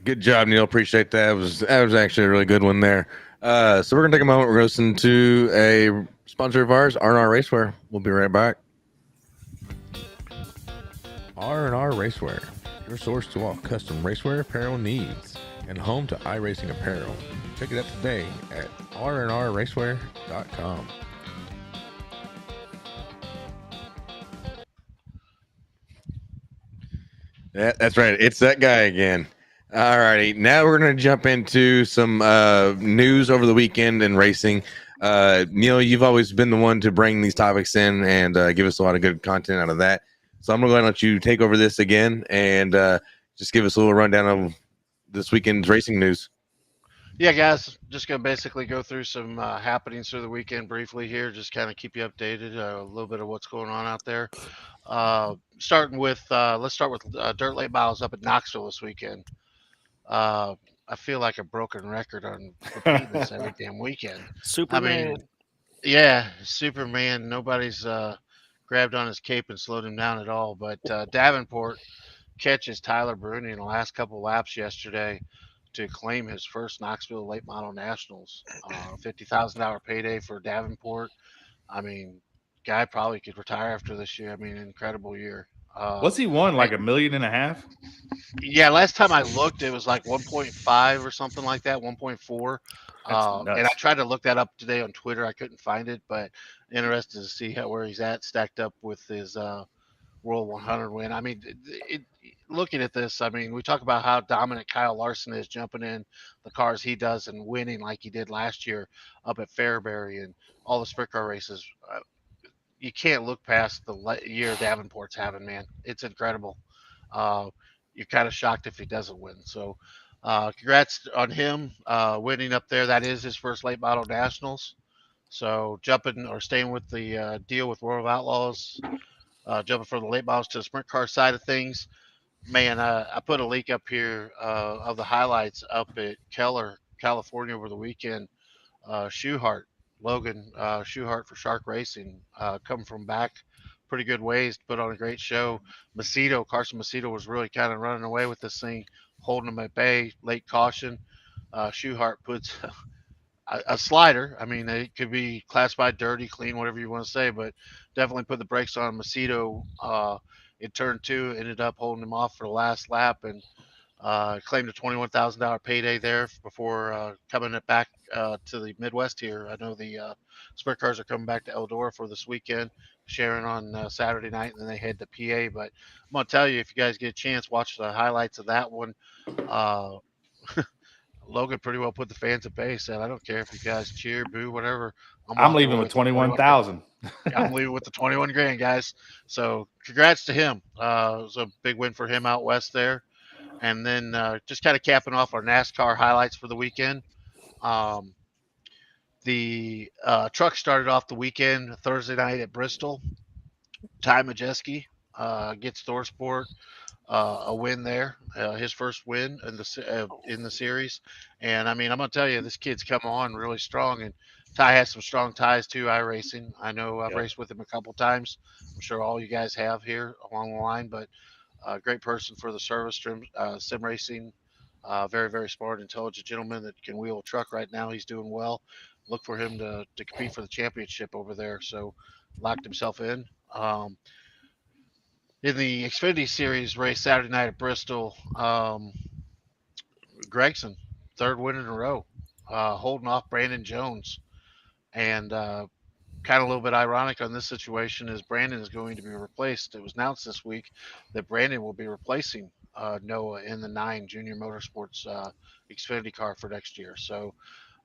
Good job, Neil. Appreciate that. That was actually a really good one there. So we're gonna take a moment. We're gonna listen to a sponsor of ours, R&R Racewear. We'll be right back. R&R Racewear, your source to all custom racewear apparel needs, and home to iRacing apparel. Check it out today at rnrracewear.com. That's right. It's that guy again. All righty. Now we're going to jump into some news over the weekend in racing. Neil, you've always been the one to bring these topics in and give us a lot of good content out of that. So I'm going to go ahead and let you take over this again and just give us a little rundown of this weekend's racing news. Yeah, guys, just going to basically go through some happenings through the weekend briefly here, just kind of keep you updated, a little bit of what's going on out there. Let's start with dirt late miles up at Knoxville this weekend. I feel like a broken record on repeating this every damn weekend. Superman. I mean, yeah, Superman. Nobody's grabbed on his cape and slowed him down at all. But Davenport catches Tyler Bruni in the last couple laps yesterday to claim his first Knoxville Late Model Nationals. $50,000 payday for Davenport. I mean, guy probably could retire after this year. I mean, incredible year. What's he won? Like $1.5 million? Yeah, last time I looked, it was like 1.5 or something like that, 1.4. And I tried to look that up today on Twitter. I couldn't find it, but interested to see where he's at stacked up with his World 100 win. I mean, looking at this, I mean, we talk about how dominant Kyle Larson is jumping in the cars he does and winning like he did last year up at Fairbury and all the sprint car races. You can't look past the year Davenport's having, man. It's incredible. You're kind of shocked if he doesn't win. So congrats on him winning up there. That is his first late model nationals. So staying with the deal with World of Outlaws, jumping from the late models to the sprint car side of things. Man, I put a link up here of the highlights up at Keller, California over the weekend. Logan Schuhart for Shark Racing, come from back pretty good ways to put on a great show. Carson Macedo was really kind of running away with this thing, holding him at bay, late caution. Schuhart puts a slider. I mean, it could be classified dirty, clean, whatever you want to say, but definitely put the brakes on Macedo in turn two. Ended up holding him off for the last lap and claimed a $21,000 payday there before coming it back to the Midwest here. I know the sprint cars are coming back to Eldora for this weekend, sharing on Saturday night, and then they head to PA. But I'm gonna tell you, if you guys get a chance, watch the highlights of that one. Uh, Logan pretty well put the fans at bay. Said, "I don't care if you guys cheer, boo, whatever. I'm walking leaving away with with the 21,000. I'm leaving with the 21 grand, guys. So congrats to him. It was a big win for him out west there. And then just kind of capping off our NASCAR highlights for the weekend. Um, the truck started off the weekend Thursday night at Bristol. Ty Majeski gets ThorSport a win there, his first win in the series. And I mean, I'm gonna tell you, this kid's come on really strong, and Ty has some strong ties to iRacing. I know I've raced with him a couple times. I'm sure all you guys have here along the line, but great person for the service sim racing. Very, very smart, intelligent gentleman that can wheel a truck right now. He's doing well. Look for him to compete for the championship over there. So locked himself in. In the Xfinity Series race Saturday night at Bristol, Gregson, third win in a row, holding off Brandon Jones. And kind of a little bit ironic on this situation is Brandon is going to be replaced. It was announced this week that Brandon will be replacing Noah in the 9 Junior Motorsports Xfinity car for next year. So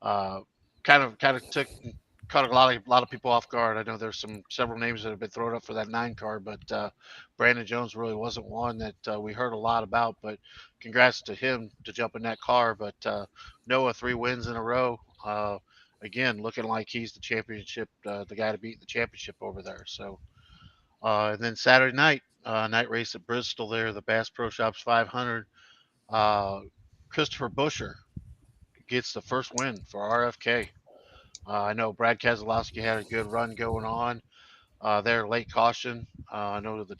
uh, kind of caught a lot of people off guard. I know there's several names that have been thrown up for that 9 car, but Brandon Jones really wasn't one that we heard a lot about. But congrats to him to jump in that car. But Noah 3 wins in a row. Again, looking like he's the championship, the guy to beat in the championship over there. So, and then Saturday night, night race at Bristol there, the Bass Pro Shops 500. Christopher Buscher gets the first win for RFK. I know Brad Keselowski had a good run going on there, late caution. I know the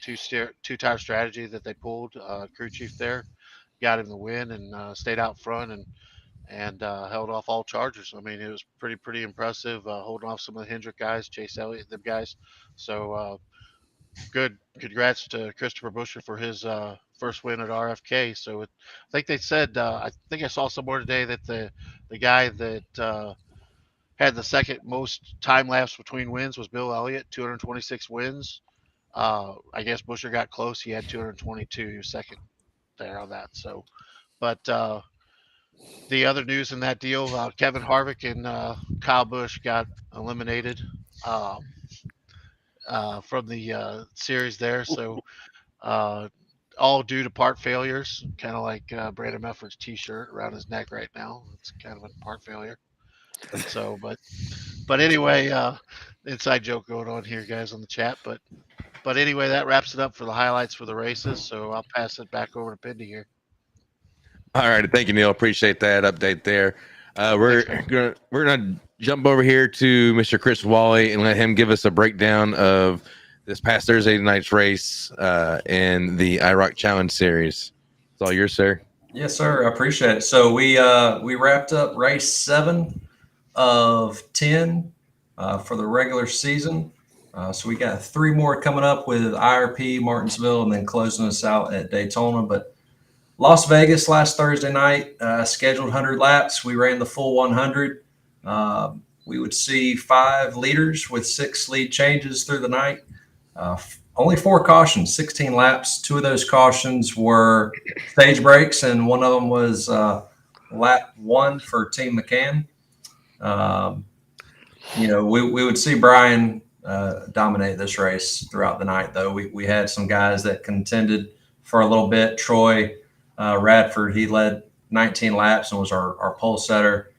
two-tire strategy that they pulled, crew chief there, got him the win and stayed out front and held off all chargers. I mean, it was pretty impressive, holding off some of the Hendrick guys, Chase Elliott, them guys. So good. Congrats to Christopher Buscher for his first win at RFK. So I think they said, I think I saw somewhere today that the guy that had the second most time lapse between wins was Bill Elliott, 226 wins. I guess Buscher got close. He had 222. He was second there on that. So, but the other news in that deal, Kevin Harvick and Kyle Busch got eliminated from the series there. So all due to part failures, kind of like Brandon Meffords' T-shirt around his neck right now. It's kind of a part failure. So, but anyway, inside joke going on here, guys, on the chat. But anyway, that wraps it up for the highlights for the races. So I'll pass it back over to Pindy here. All right, thank you, Neil. Appreciate that update there. We're gonna jump over here to Mr. Chris Wally and let him give us a breakdown of this past Thursday night's race in the IROC Challenge Series. It's all yours, sir. Yes, sir. I appreciate it. So we wrapped up race 7 of 10 for the regular season. So we got 3 more coming up with IRP, Martinsville, and then closing us out at Daytona. But Las Vegas last Thursday night, scheduled 100 laps. We ran the full 100. We would see 5 leaders with 6 lead changes through the night. Only 4 cautions, 16 laps. 2 of those cautions were stage breaks, and one of them was lap 1 for Team McCann. We would see Brian dominate this race throughout the night, though. We had some guys that contended for a little bit. Troy Radford, he led 19 laps and was our pole setter.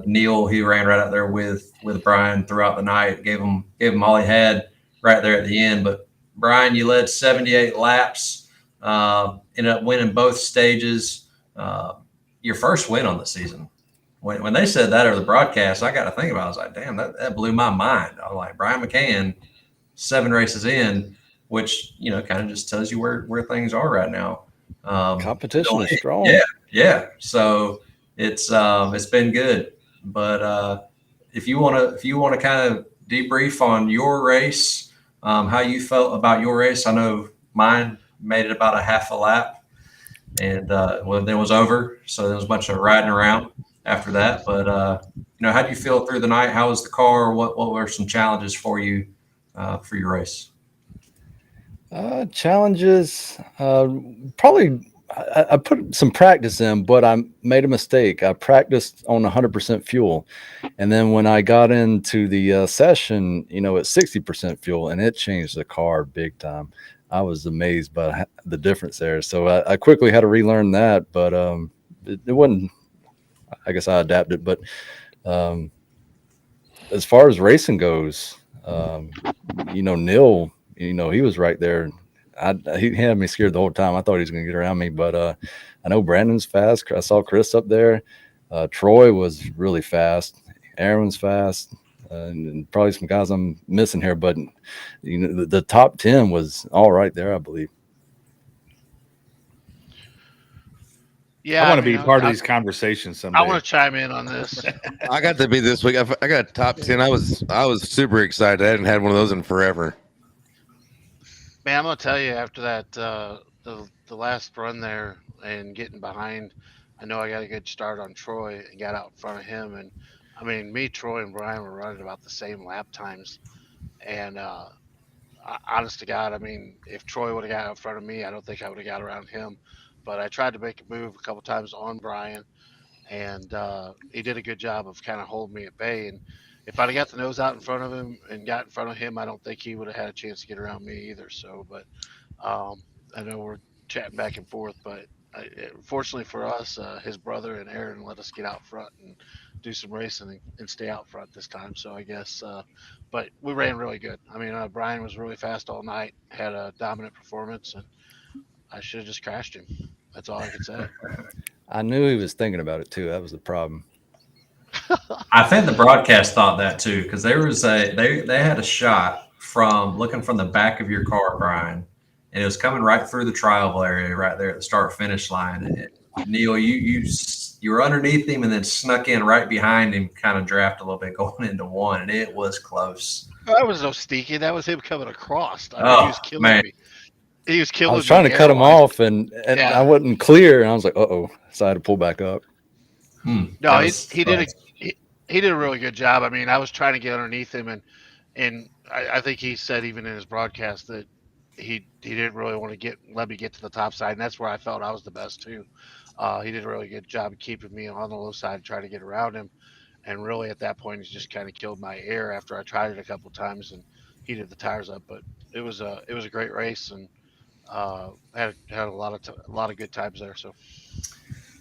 Neil, he ran right out there with Brian throughout the night, gave him all he had right there at the end. But Brian, you led 78 laps, ended up winning both stages. Your first win on the season. When they said that over the broadcast, I got to think about it. I was like, damn, that blew my mind. I was like, Brian McCann, 7 races in, which, kind of just tells you where things are right now. Competition is strong. Yeah. So, It's been good. But if you want to kind of debrief on your race, how you felt about your race. I know mine made it about a half a lap, and well, then it was over. So there was a bunch of riding around after that. But how do you feel through the night? How was the car? What were some challenges for you for your race? Challenges, probably. I put some practice in, but I made a mistake. I practiced on 100% fuel, and then when I got into the session, at 60% fuel, and it changed the car big time. I was amazed by the difference there. So I quickly had to relearn that, but it wasn't. I guess I adapted. But um, as far as racing goes, Neil, he was right there. He had me scared the whole time. I thought he was going to get around me, but I know Brandon's fast. I saw Chris up there. Troy was really fast. Aaron's fast. And probably some guys I'm missing here, but the top 10 was all right there, I believe. Yeah, I want to mean, be part of these conversations someday. I want to chime in on this. I got to be this week. I got top 10. I was super excited. I hadn't had one of those in forever. Man, I'm gonna tell you after that the last run there and getting behind, I know I got a good start on Troy and got out in front of him. And I mean, me, Troy, and Brian were running about the same lap times. And honest to God, I mean, if Troy would have got out in front of me, I don't think I would have got around him. But I tried to make a move a couple times on Brian, and he did a good job of kind of holding me at bay. And if I'd have got the nose out in front of him and got in front of him, I don't think he would have had a chance to get around me either. So, but I know we're chatting back and forth, but fortunately for us, his brother and Aaron let us get out front and do some racing and stay out front this time. So I guess, but we ran really good. I mean, Brian was really fast all night, had a dominant performance, and I should have just crashed him. That's all I could say. I knew he was thinking about it too. That was the problem. I think the broadcast thought that too, because there was they had a shot from looking from the back of your car, Brian, and it was coming right through the trial area right there at the start finish line. And Neil, you were underneath him and then snuck in right behind him, kind of draft a little bit going into one, and it was close. That was no sneaky. That was him coming across. I mean, he was killing me. He was killing me. I was trying to cut him off, and Yeah. I wasn't clear, and I was like, "Uh-oh!" So I had to pull back up. No, he did a really good job. I mean, I was trying to get underneath him, and I think he said even in his broadcast that he didn't really want to let me get to the top side, and that's where I felt I was the best too. He did a really good job of keeping me on the low side and trying to get around him. And really, at that point, he just kind of killed my air after I tried it a couple times and heated the tires up. But it was a great race, and had a lot of good times there. So,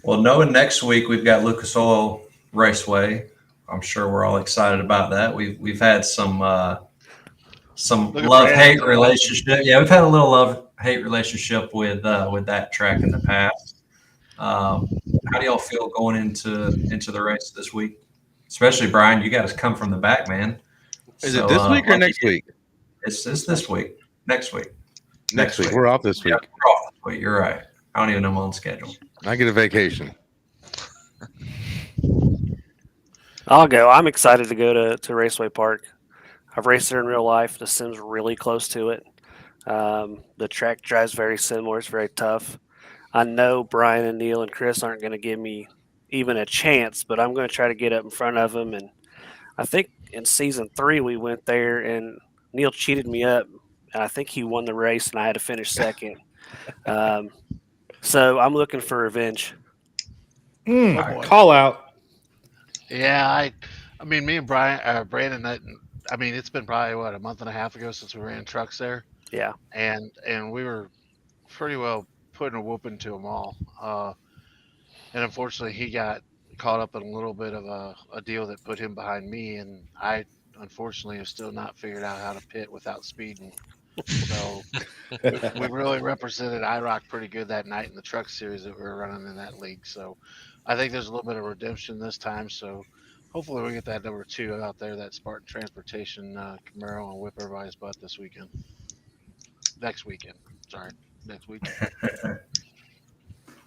well, knowing next week we've got Lucas Oil Raceway, I'm sure we're all excited about that. We've had some love-hate relationship. Yeah, we've had a little love-hate relationship with that track in the past. How do y'all feel going into the race this week? Especially Brian, you got to come from the back, man. Is it this week or next week? It's this week. Next week. Next week. We're off this week. Yeah, we're off this week. You're right. I don't even know my own schedule. I get a vacation. I'll go. I'm excited to go to Raceway Park. I've raced there in real life. The sim's really close to it. The track drives very similar. It's very tough. I know Brian and Neil and Chris aren't going to give me even a chance, but I'm going to try to get up in front of them. And I think in season 3 we went there and Neil cheated me up, and I think he won the race, and I had to finish second. So I'm looking for revenge. Call out. Yeah, I mean, me and Brandon, I mean, it's been probably a month and a half ago since we ran trucks there. Yeah, and we were pretty well putting a whooping to them all. And unfortunately, he got caught up in a little bit of a deal that put him behind me, and I unfortunately have still not figured out how to pit without speeding. So we really represented IROC pretty good that night in the truck series that we were running in that league. So I think there's a little bit of redemption this time. So hopefully we get that number 2 out there, that Spartan Transportation Camaro, and whip everybody's butt this weekend. Next weekend.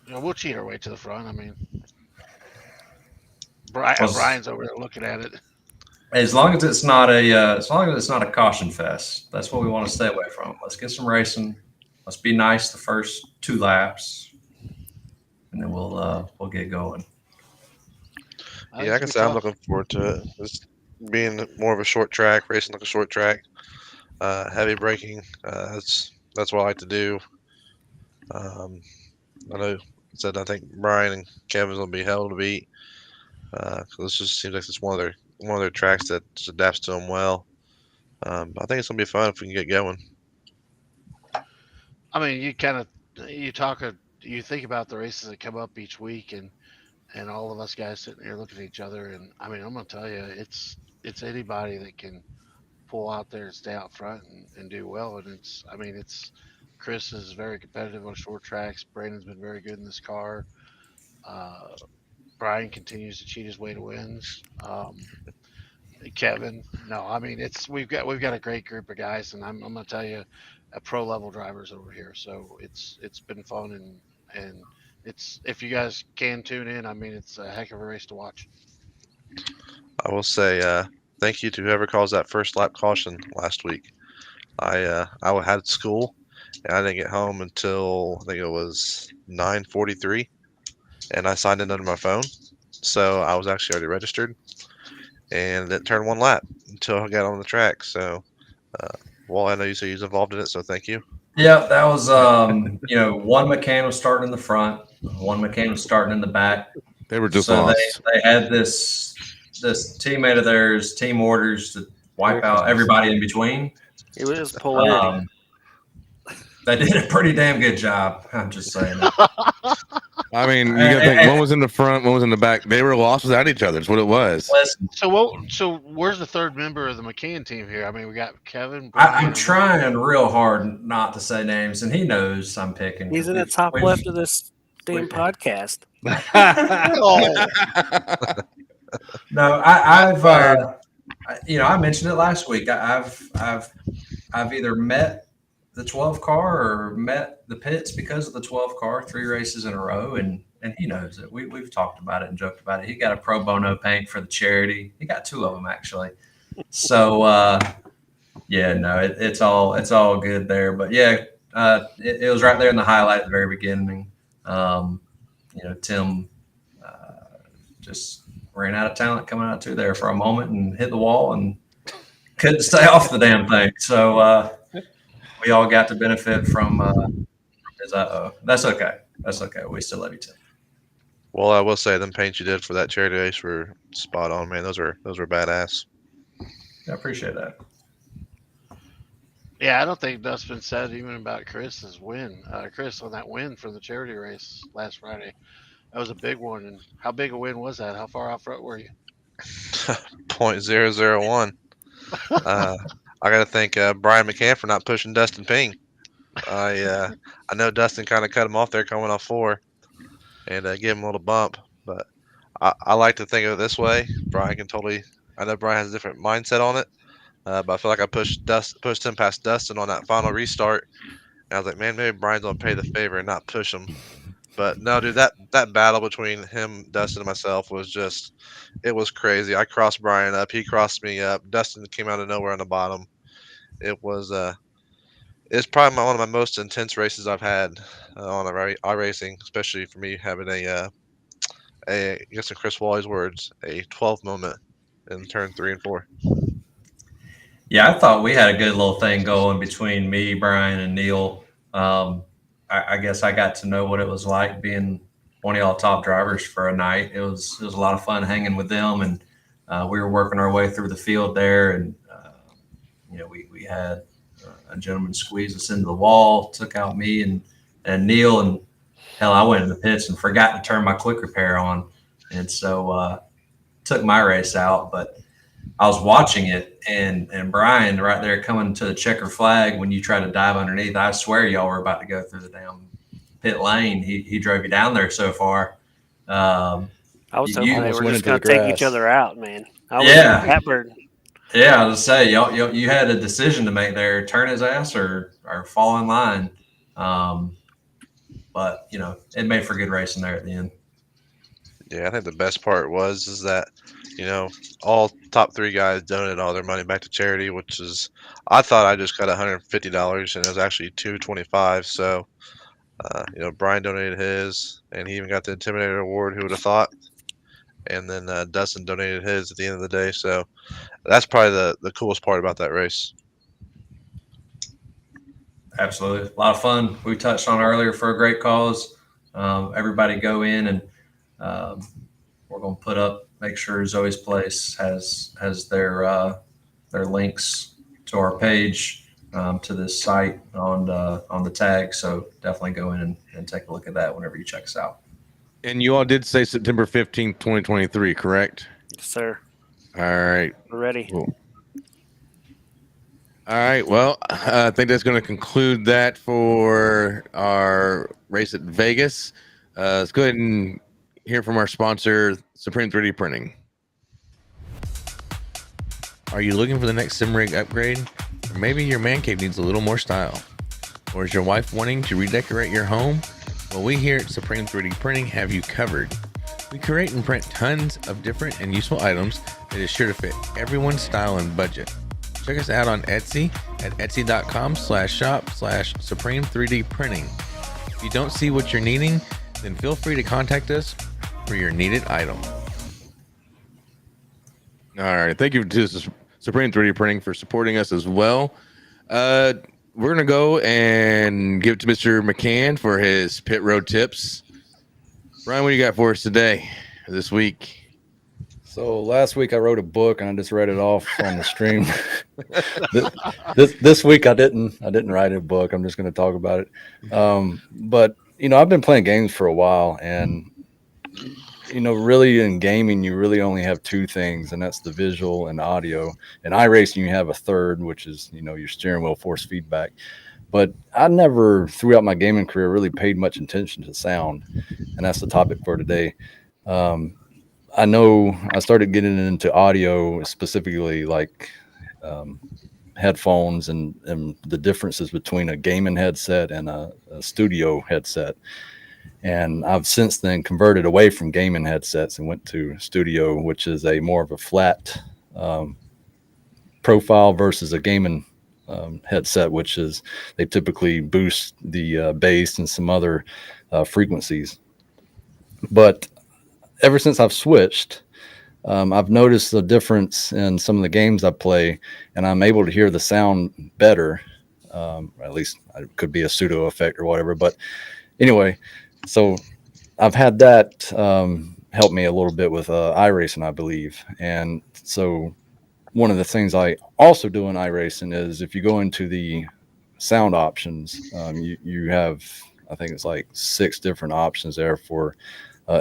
We'll cheat our way to the front. I mean, Brian's over there looking at it. As long as it's not a caution fest, that's what we want to stay away from. Let's get some racing. Let's be nice the first 2 laps, and then we'll get going. Yeah, I can say I'm looking forward to it. Just being more of a short track, racing like a short track, heavy braking. That's what I like to do. I know I think Brian and Kevin's gonna be hell to beat. Because it just seems like it's one of their tracks that just adapts to them well. I think it's gonna be fun if we can get going. I mean, you think about the races that come up each week, and all of us guys sitting here looking at each other, and I mean, I'm gonna tell you, it's anybody that can pull out there and stay out front and do well, and it's Chris is very competitive on short tracks. Brandon's been very good in this car. Uh, Brian continues to cheat his way to wins. Kevin, no, I mean we've got a great group of guys, and I'm gonna tell you, pro level drivers over here. So it's been fun, and it's if you guys can tune in, I mean it's a heck of a race to watch. I will say thank you to whoever caused that first lap caution last week. I had school, and I didn't get home until I think it was 9:43, and I signed in under my phone, so I was actually already registered, and it turned 1 lap until I got on the track. So, well, I know you said you was involved in it, so thank you. Yeah, that was one McCann was starting in the front, one McCann was starting in the back. They were just so lost. They had this teammate of theirs, team orders to wipe out everybody in between. It was polarity. They did a pretty damn good job. I'm just saying. I mean, you got to think one was in the front, one was in the back. They were lost without each other. That's what it was. Listen, So where's the third member of the McCann team here? I mean, we got Kevin. Brian, I'm trying real hard not to say names, and he knows I'm picking. He's in the top left of this damn podcast. No, I've I mentioned it last week. I've either met the 12 car or met the pits because of the 12 car 3 races in a row, and he knows it. We've talked about it and joked about it. He got a pro bono paint for the charity. He got 2 of them actually. So yeah, no, it's all good there. But yeah, it was right there in the highlight at the very beginning. Tim just ran out of talent coming out to there for a moment and hit the wall and couldn't stay off the damn thing. So we all got to benefit from his That's okay. That's okay. We still love you, Tim. Well, I will say them paints you did for that charity race were spot on, man. Those were badass. I appreciate that. Yeah, I don't think that's been said even about Chris's win. Chris on that win for the charity race last Friday. That was a big one. And how big a win was that? How far out front were you? 0.001. I got to thank Brian McCann for not pushing Dustin Ping. I know Dustin kind of cut him off there coming off 4 and give him a little bump. But I like to think of it this way. Brian can totally – I know Brian has a different mindset on it. But I feel like I pushed him past Dustin on that final restart. And I was like, man, maybe Brian's going to pay the favor and not push him. But no, dude, that battle between him, Dustin, and myself was just – it was crazy. I crossed Brian up. He crossed me up. Dustin came out of nowhere on the bottom. It was it's probably one of my most intense races I've had on iRacing, especially for me having I guess in Chris Wally's words, a 12 moment in turn 3 and 4. Yeah, I thought we had a good little thing going between me, Brian, and Neil. I guess I got to know what it was like being one of y'all top drivers for a night. It was a lot of fun hanging with them, and we were working our way through the field there, and we had a gentleman squeeze us into the wall, took out me and Neil, and hell, I went in the pits and forgot to turn my quick repair on, and so took my race out, but I was watching it, and Brian right there coming to the checker flag when you try to dive underneath. I swear y'all were about to go through the damn pit lane. He drove you down there so far. I was hoping they were just going to take each other out, man. Yeah. Catbird. Yeah, I was say you had a decision to make there: turn his ass or fall in line. But it made for good racing there at the end. Yeah, I think the best part is that, all top 3 guys donated all their money back to charity, which is, I thought I just got $150 and it was actually $225. So, Brian donated his, and he even got the Intimidator Award. Who would have thought? And then Dustin donated his at the end of the day. So that's probably the coolest part about that race. Absolutely. A lot of fun. We touched on earlier for a great cause. Everybody go in and we're going to put up, make sure Zoe's Place has their links to our page, to this site on the tag. So definitely go in and take a look at that whenever you check us out. And you all did say September 15th, 2023, correct? Yes, sir. All right. We're ready. Cool. All right. Well, I think that's going to conclude that for our race at Vegas. Let's go ahead and hear from our sponsor, Supreme 3D Printing. Are you looking for the next sim rig upgrade? Or maybe your man cave needs a little more style? Or is your wife wanting to redecorate your home? Well, we here at Supreme 3D Printing have you covered. We create and print tons of different and useful items that is sure to fit everyone's style and budget. Check us out on Etsy at etsy.com/shop/Supreme 3D Printing. If you don't see what you're needing, then feel free to contact us for your needed item. All right. Thank you to Supreme 3D Printing for supporting us as well. We're going to go and give it to Mr. McCann for his pit road tips. Brian, what do you got for us today, this week? So last week I wrote a book and I just read it off on the stream. this week I didn't write a book. I'm just going to talk about it. But I've been playing games for a while, and really in gaming you really only have 2 things, and that's the visual and audio. In iRacing you have a third, which is your steering wheel force feedback. But I never, throughout my gaming career, really paid much attention to sound, and that's the topic for today. I know I started getting into audio, specifically like headphones and the differences between a gaming headset and a studio headset. And I've since then converted away from gaming headsets and went to studio, which is a more of a flat profile versus a gaming headset, which is they typically boost the bass and some other frequencies. But ever since I've switched, I've noticed a difference in some of the games I play, and I'm able to hear the sound better. At least it could be a pseudo effect or whatever. But anyway, so I've had that help me a little bit with iRacing, I believe. And so one of the things I also do in iRacing is if you go into the sound options, you have, I think it's like 6 different options there for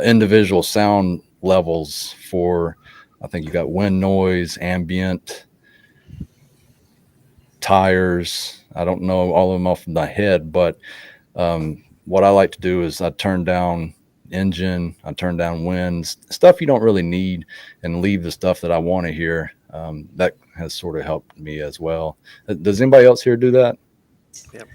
individual sound levels for, I think you got wind noise, ambient, tires. I don't know all of them off my head, but what I like to do is I turn down engine, I turn down winds, stuff you don't really need, and leave the stuff that I want to hear. That has sort of helped me as well. Does anybody else here do that? Yep.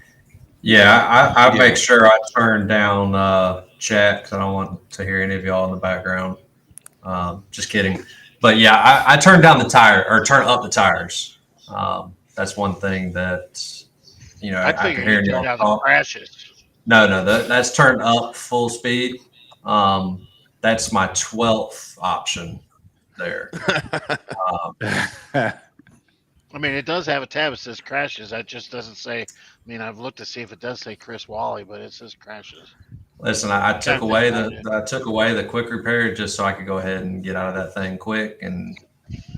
Yeah, I make sure I turn down chat because I don't want to hear any of y'all in the background. Just kidding. But yeah, I turn down the tire or turn up the tires. That's one thing that, I can hear turn down the crashes. No, that's turned up full speed. That's my 12th option there. I mean, it does have a tab that says crashes. That just doesn't say. I mean, I've looked to see if it does say Chris Wally, but it says crashes. Listen, I took away the quick repair just so I could go ahead and get out of that thing quick, and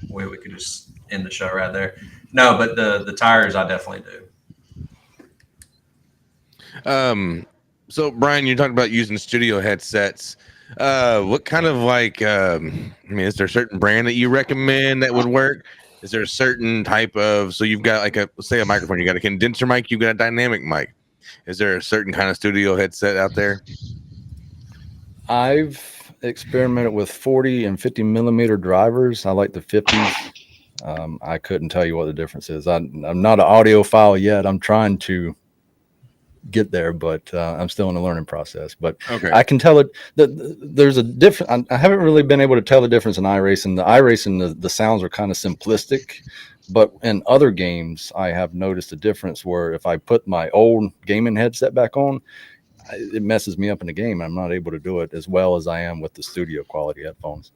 we could just end the show right there. No, but the tires I definitely do. So Brian, you talked about using studio headsets. What kind of is there a certain brand that you recommend that would work? Is there a certain type of, so you've got say a microphone, you got a condenser mic, you've got a dynamic mic. Is there a certain kind of studio headset out there? I've experimented with 40 and 50 millimeter drivers. I like the 50s. I couldn't tell you what the difference is. I'm not an audiophile yet. I'm trying to get there, but I'm still in the learning process. But Okay. I can tell it that there's a different. I haven't really been able to tell the difference in iRacing. The iRacing, the sounds are kind of simplistic, but in other games, I have noticed a difference where if I put my old gaming headset back on, it messes me up in the game. I'm not able to do it as well as I am with the studio quality headphones.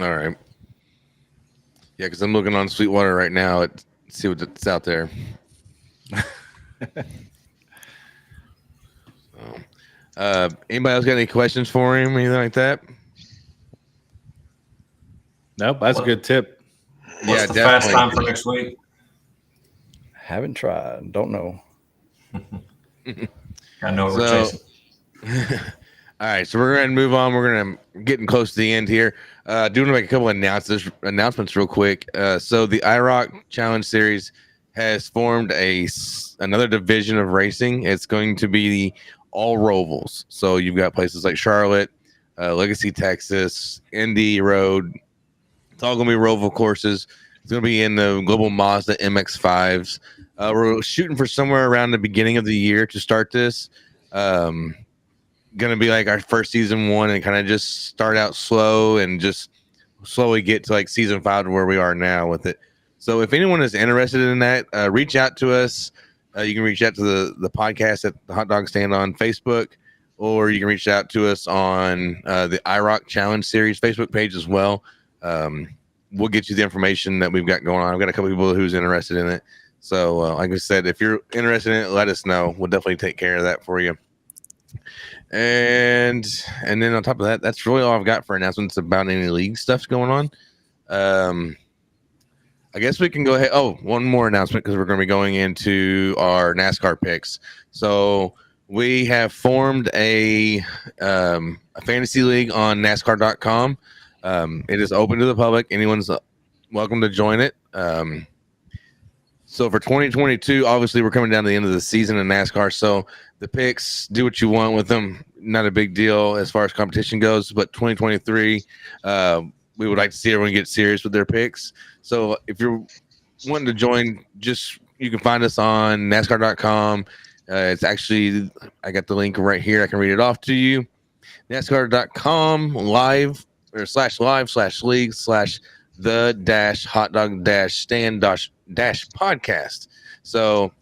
All right. Yeah, because I'm looking on Sweetwater right now at see what's out there. Anybody else got any questions for him? Anything like that? Nope, that's a good tip. What's the fast time for next week? Haven't tried. Don't know. I know what we're chasing. All right, so we're going to move on. We're going to getting close to the end here. Do want to make a couple of announcements real quick. So the IROC Challenge Series has formed another division of racing. It's going to be the all Rovals. So you've got places like Charlotte, Legacy, Texas, Indy Road. It's all going to be Roval courses. It's going to be in the Global Mazda MX-5s. We're shooting for somewhere around the beginning of the year to start this. Going to be like our first season 1 and kind of just start out slow and just slowly get to like season 5 to where we are now with it. So if anyone is interested in that, reach out to us. You can reach out to the podcast at the Hot Dog Stand on Facebook, or you can reach out to us on the IROC Challenge Series Facebook page as well. We'll get you the information that we've got going on. I've got a couple people who's interested in it. So like I said, if you're interested in it, let us know. We'll definitely take care of that for you. And then on top of that, that's really all I've got for announcements about any league stuff going on. I guess we can go ahead. Oh, one more announcement, because we're going to be going into our NASCAR picks. So we have formed a fantasy league on NASCAR.com. It is open to the public. Anyone's welcome to join it. So for 2022, obviously we're coming down to the end of the season in NASCAR. So the picks, do what you want with them. Not a big deal as far as competition goes. But 2023, we would like to see everyone get serious with their picks. So if you're wanting to join, you can find us on NASCAR.com. It's actually, I got the link right here. I can read it off to you. NASCAR.com live or /live/league/ the hot dog stand podcast. So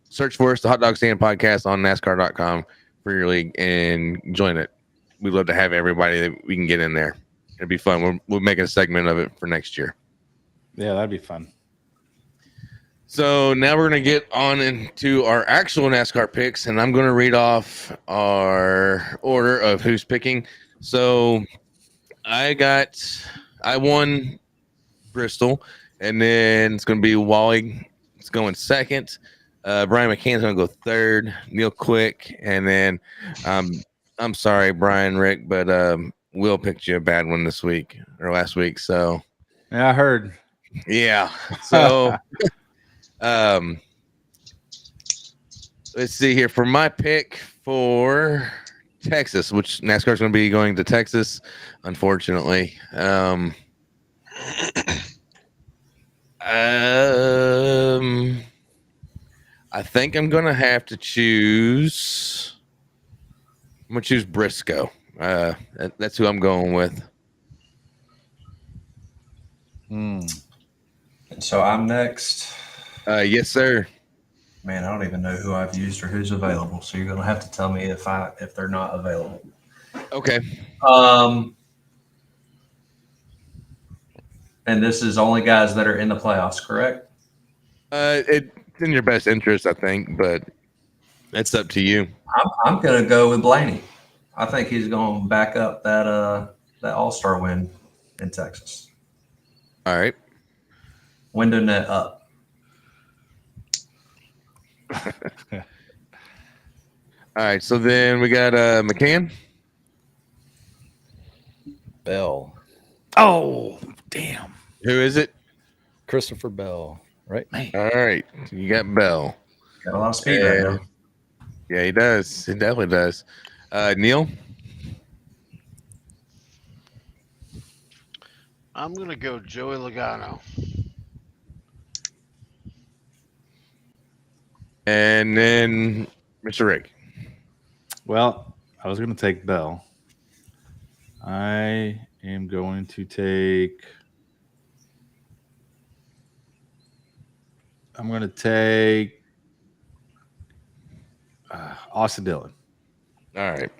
search for us, the Hot Dog Stand podcast on NASCAR.com for your league and join it. We'd love to have everybody that we can get in there. It'd be fun. We're making a segment of it for next year. Yeah, that'd be fun. So now we're going to get on into our actual NASCAR picks, and I'm going to read off our order of who's picking. So I won Bristol, and then it's going to be Wally. It's going second. Brian McCann's going to go third. Neil Quick, and then I'm sorry, Brian, Rick, but Will picked you a bad one this week or last week. So Yeah, I heard. yeah. So let's see here for my pick for Texas, which NASCAR is going to be going to Texas, unfortunately. I think I'm gonna have to choose. I'm gonna choose Briscoe. That's who I'm going with. And so I'm next. Yes, sir. Man, I don't even know who I've used or who's available. So you're gonna have to tell me if they're not available. Okay. And this is only guys that are in the playoffs, correct? It's in your best interest, I think, but it's up to you. I'm gonna go with Blaney. I think he's going to back up that All-Star win in Texas. All right. Window net up. All right. So then we got McCann. Bell. Oh, damn. Who is it? Christopher Bell, right? All right. You got Bell. Got a lot of speed right now. Yeah, he does. He definitely does. Neil? I'm going to go Joey Logano. And then Mr. Rick. Well, I was going to take Bell. I am going to take. I'm going to take Austin Dillon. All right.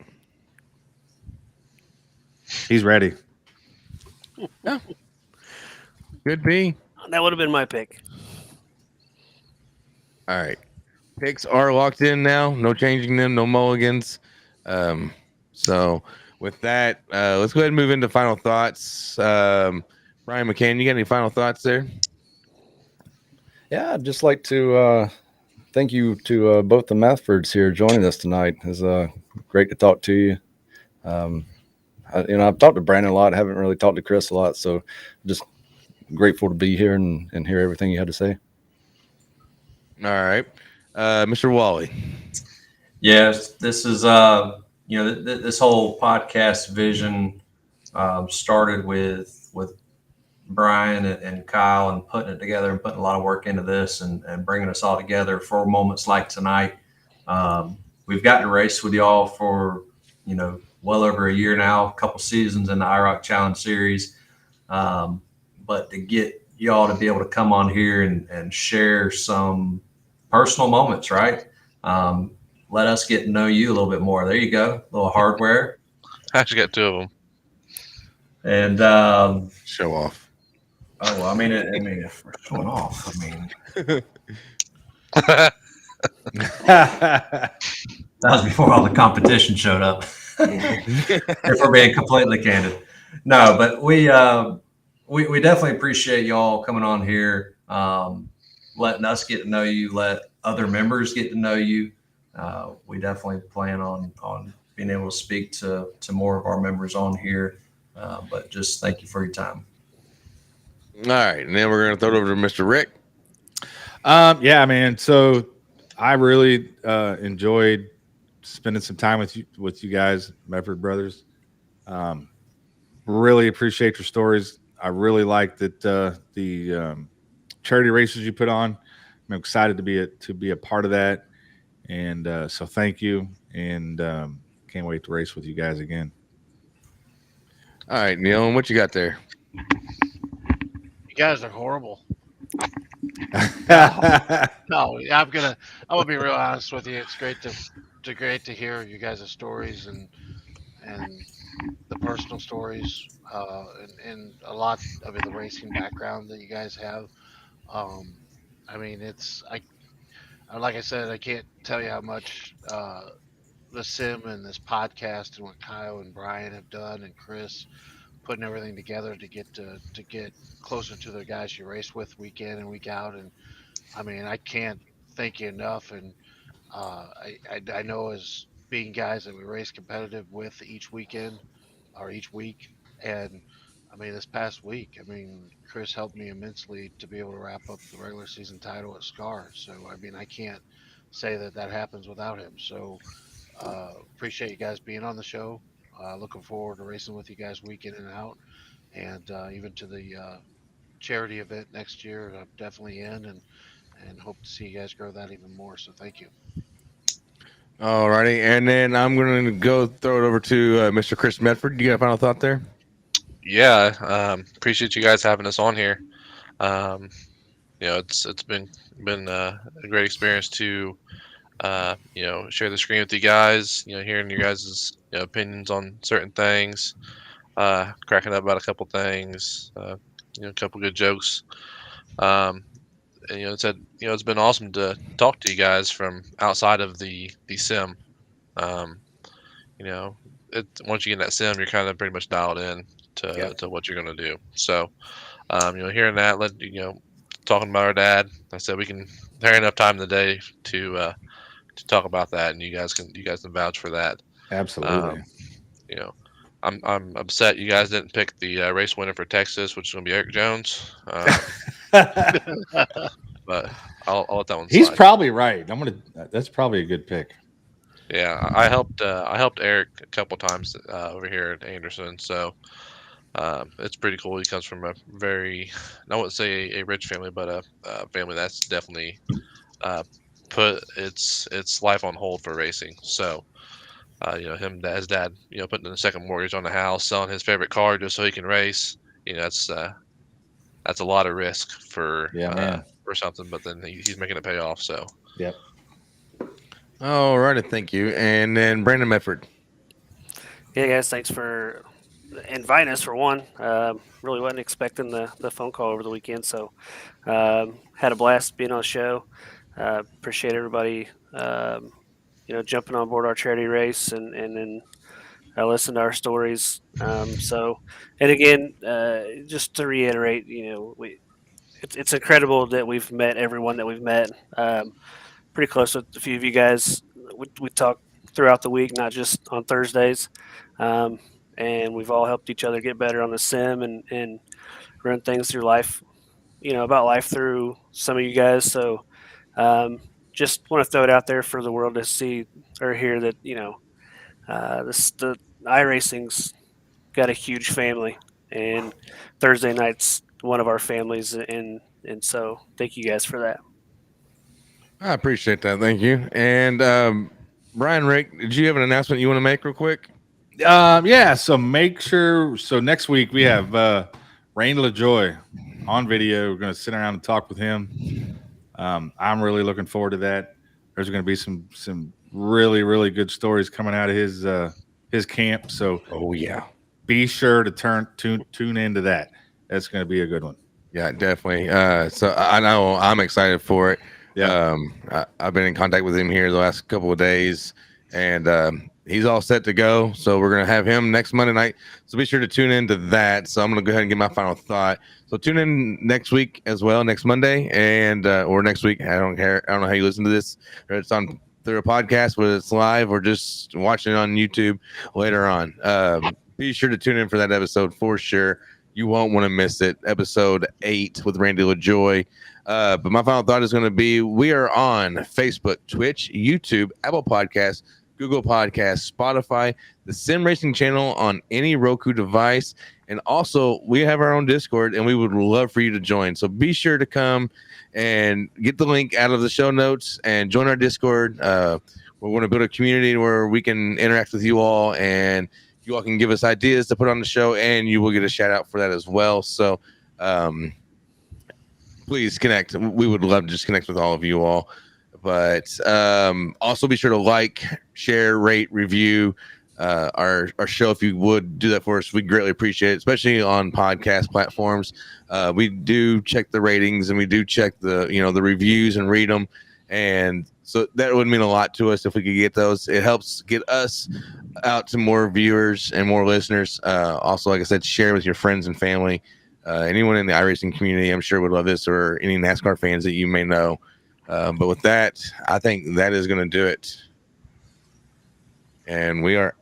He's ready. Good B. That would have been my pick. All right. Picks are locked in now. No changing them. No mulligans. So with that, let's go ahead and move into final thoughts. Brian McCann, you got any final thoughts there? Yeah, I'd just like to thank you to both the Meffords here joining us tonight. It's great to talk to you. I've talked to Brandon a lot. I haven't really talked to Chris a lot, so just grateful to be here and hear everything you had to say. All right. Mr. Wally. Yes, this is this whole podcast vision started with Brian and Kyle and putting it together and putting a lot of work into this and bringing us all together for moments like tonight. We've gotten to race with y'all for well over a year now, a couple seasons in the IROC Challenge Series, but to get y'all to be able to come on here and share some personal moments, right? Let us get to know you a little bit more. There you go. A little hardware. I actually got two of them. And Show off. oh, well, if we're showing off, that was before all the competition showed up. If we're being completely candid. No, but we definitely appreciate y'all coming on here, letting us get to know you, let other members get to know you. We definitely plan on being able to speak to more of our members on here. But just thank you for your time. All right. And then we're going to throw it over to Mr. Rick. Yeah, man. So I really enjoyed spending some time with you guys, Medford brothers. Really appreciate your stories. I really like that the charity races you put on. I'm excited to be a part of that, and so thank you. And can't wait to race with you guys again. All right, Neil, what you got there? You guys are horrible. No, I'm gonna be real honest with you. It's great to hear you guys' stories and the personal stories and a lot of the racing background that you guys have. I mean, like I said, I can't tell you how much the sim and this podcast and what Kyle and Brian have done and Chris putting everything together to get closer to the guys you race with week in and week out. And I mean, I can't thank you enough. And I know as being guys that we race competitive with each weekend or each week, and I mean this past week, I mean Chris helped me immensely to be able to wrap up the regular season title at Scar. So I mean I can't say that happens without him. So appreciate you guys being on the show. Looking forward to racing with you guys week in and out, and even to the charity event next year. I'm definitely in, and hope to see you guys grow that even more. So thank you. All righty, and then I'm going to go throw it over to Mr. Chris Medford. You got a final thought there? Yeah, appreciate you guys having us on here. It's been a great experience to share the screen with you guys. Hearing your guys' opinions on certain things, cracking up about a couple things, a couple good jokes. And it's been awesome to talk to you guys from outside of the sim. Once you get in that sim, you're kind of pretty much dialed in to what you're going to do. So, hearing that, talking about our dad, I said there ain't enough time in the day to talk about that, and you guys can vouch for that. Absolutely. I'm upset you guys didn't pick the race winner for Texas, which is going to be Eric Jones. But I'll let that one slide. He's probably right. That's probably a good pick. Yeah, I helped Eric a couple times over here at Anderson, so it's pretty cool. He comes from a very, I wouldn't say a rich family, but a family that's definitely put its life on hold for racing. So, his dad, putting a second mortgage on the house, selling his favorite car just so he can race. That's a lot of risk for something, but then he's making it pay off. So, Yep. All righty, thank you. And then Brandon Medford. Yeah, guys, thanks for inviting us for one. Really wasn't expecting the phone call over the weekend, so had a blast being on the show. Appreciate everybody, jumping on board our charity race and then listen to our stories. And again, just to reiterate, it's incredible that we've met everyone that we've met. Pretty close with a few of you guys. We talk throughout the week, not just on Thursdays. And we've all helped each other get better on the sim and run things through life, about life through some of you guys. So just want to throw it out there for the world to see or hear that, the iRacing's got a huge family, and Thursday night's one of our families. And so thank you guys for that. I appreciate that. Thank you. And Brian Rick, did you have an announcement you want to make real quick? Yeah. So make sure. So next week we have Rain LaJoy on video. We're going to sit around and talk with him. I'm really looking forward to that. There's going to be some really, really good stories coming out of his camp. So be sure to tune into that. That's going to be a good one. Yeah, definitely. So I know I'm excited for it. Yeah. I've been in contact with him here the last couple of days, and he's all set to go. So we're going to have him next Monday night. So be sure to tune into that. So I'm going to go ahead and give my final thought. So tune in next week as well, next Monday, and or next week. I don't care. I don't know how you listen to this. Or it's on through a podcast, whether it's live or just watching it on YouTube later on. Be sure to tune in for that episode for sure. You won't want to miss it. Episode 8 with Randy LaJoy. But my final thought is going to be, we are on Facebook, Twitch, YouTube, Apple Podcasts, Google Podcasts, Spotify, the Sim Racing channel on any Roku device. And also, we have our own Discord, and we would love for you to join. So be sure to come and get the link out of the show notes and join our Discord. We want to build a community where we can interact with you all, and you all can give us ideas to put on the show, and you will get a shout out for that as well. So please connect. We would love to just connect with all of you all. But also be sure to like, share, rate, review our show. If you would do that for us, we greatly appreciate it, especially on podcast platforms. We do check the ratings, and we do check the reviews and read them. And so that would mean a lot to us if we could get those. It helps get us out to more viewers and more listeners. Also, like I said, share with your friends and family. Anyone in the iRacing community, I'm sure, would love this, or any NASCAR fans that you may know. But with that, I think that is going to do it. And we are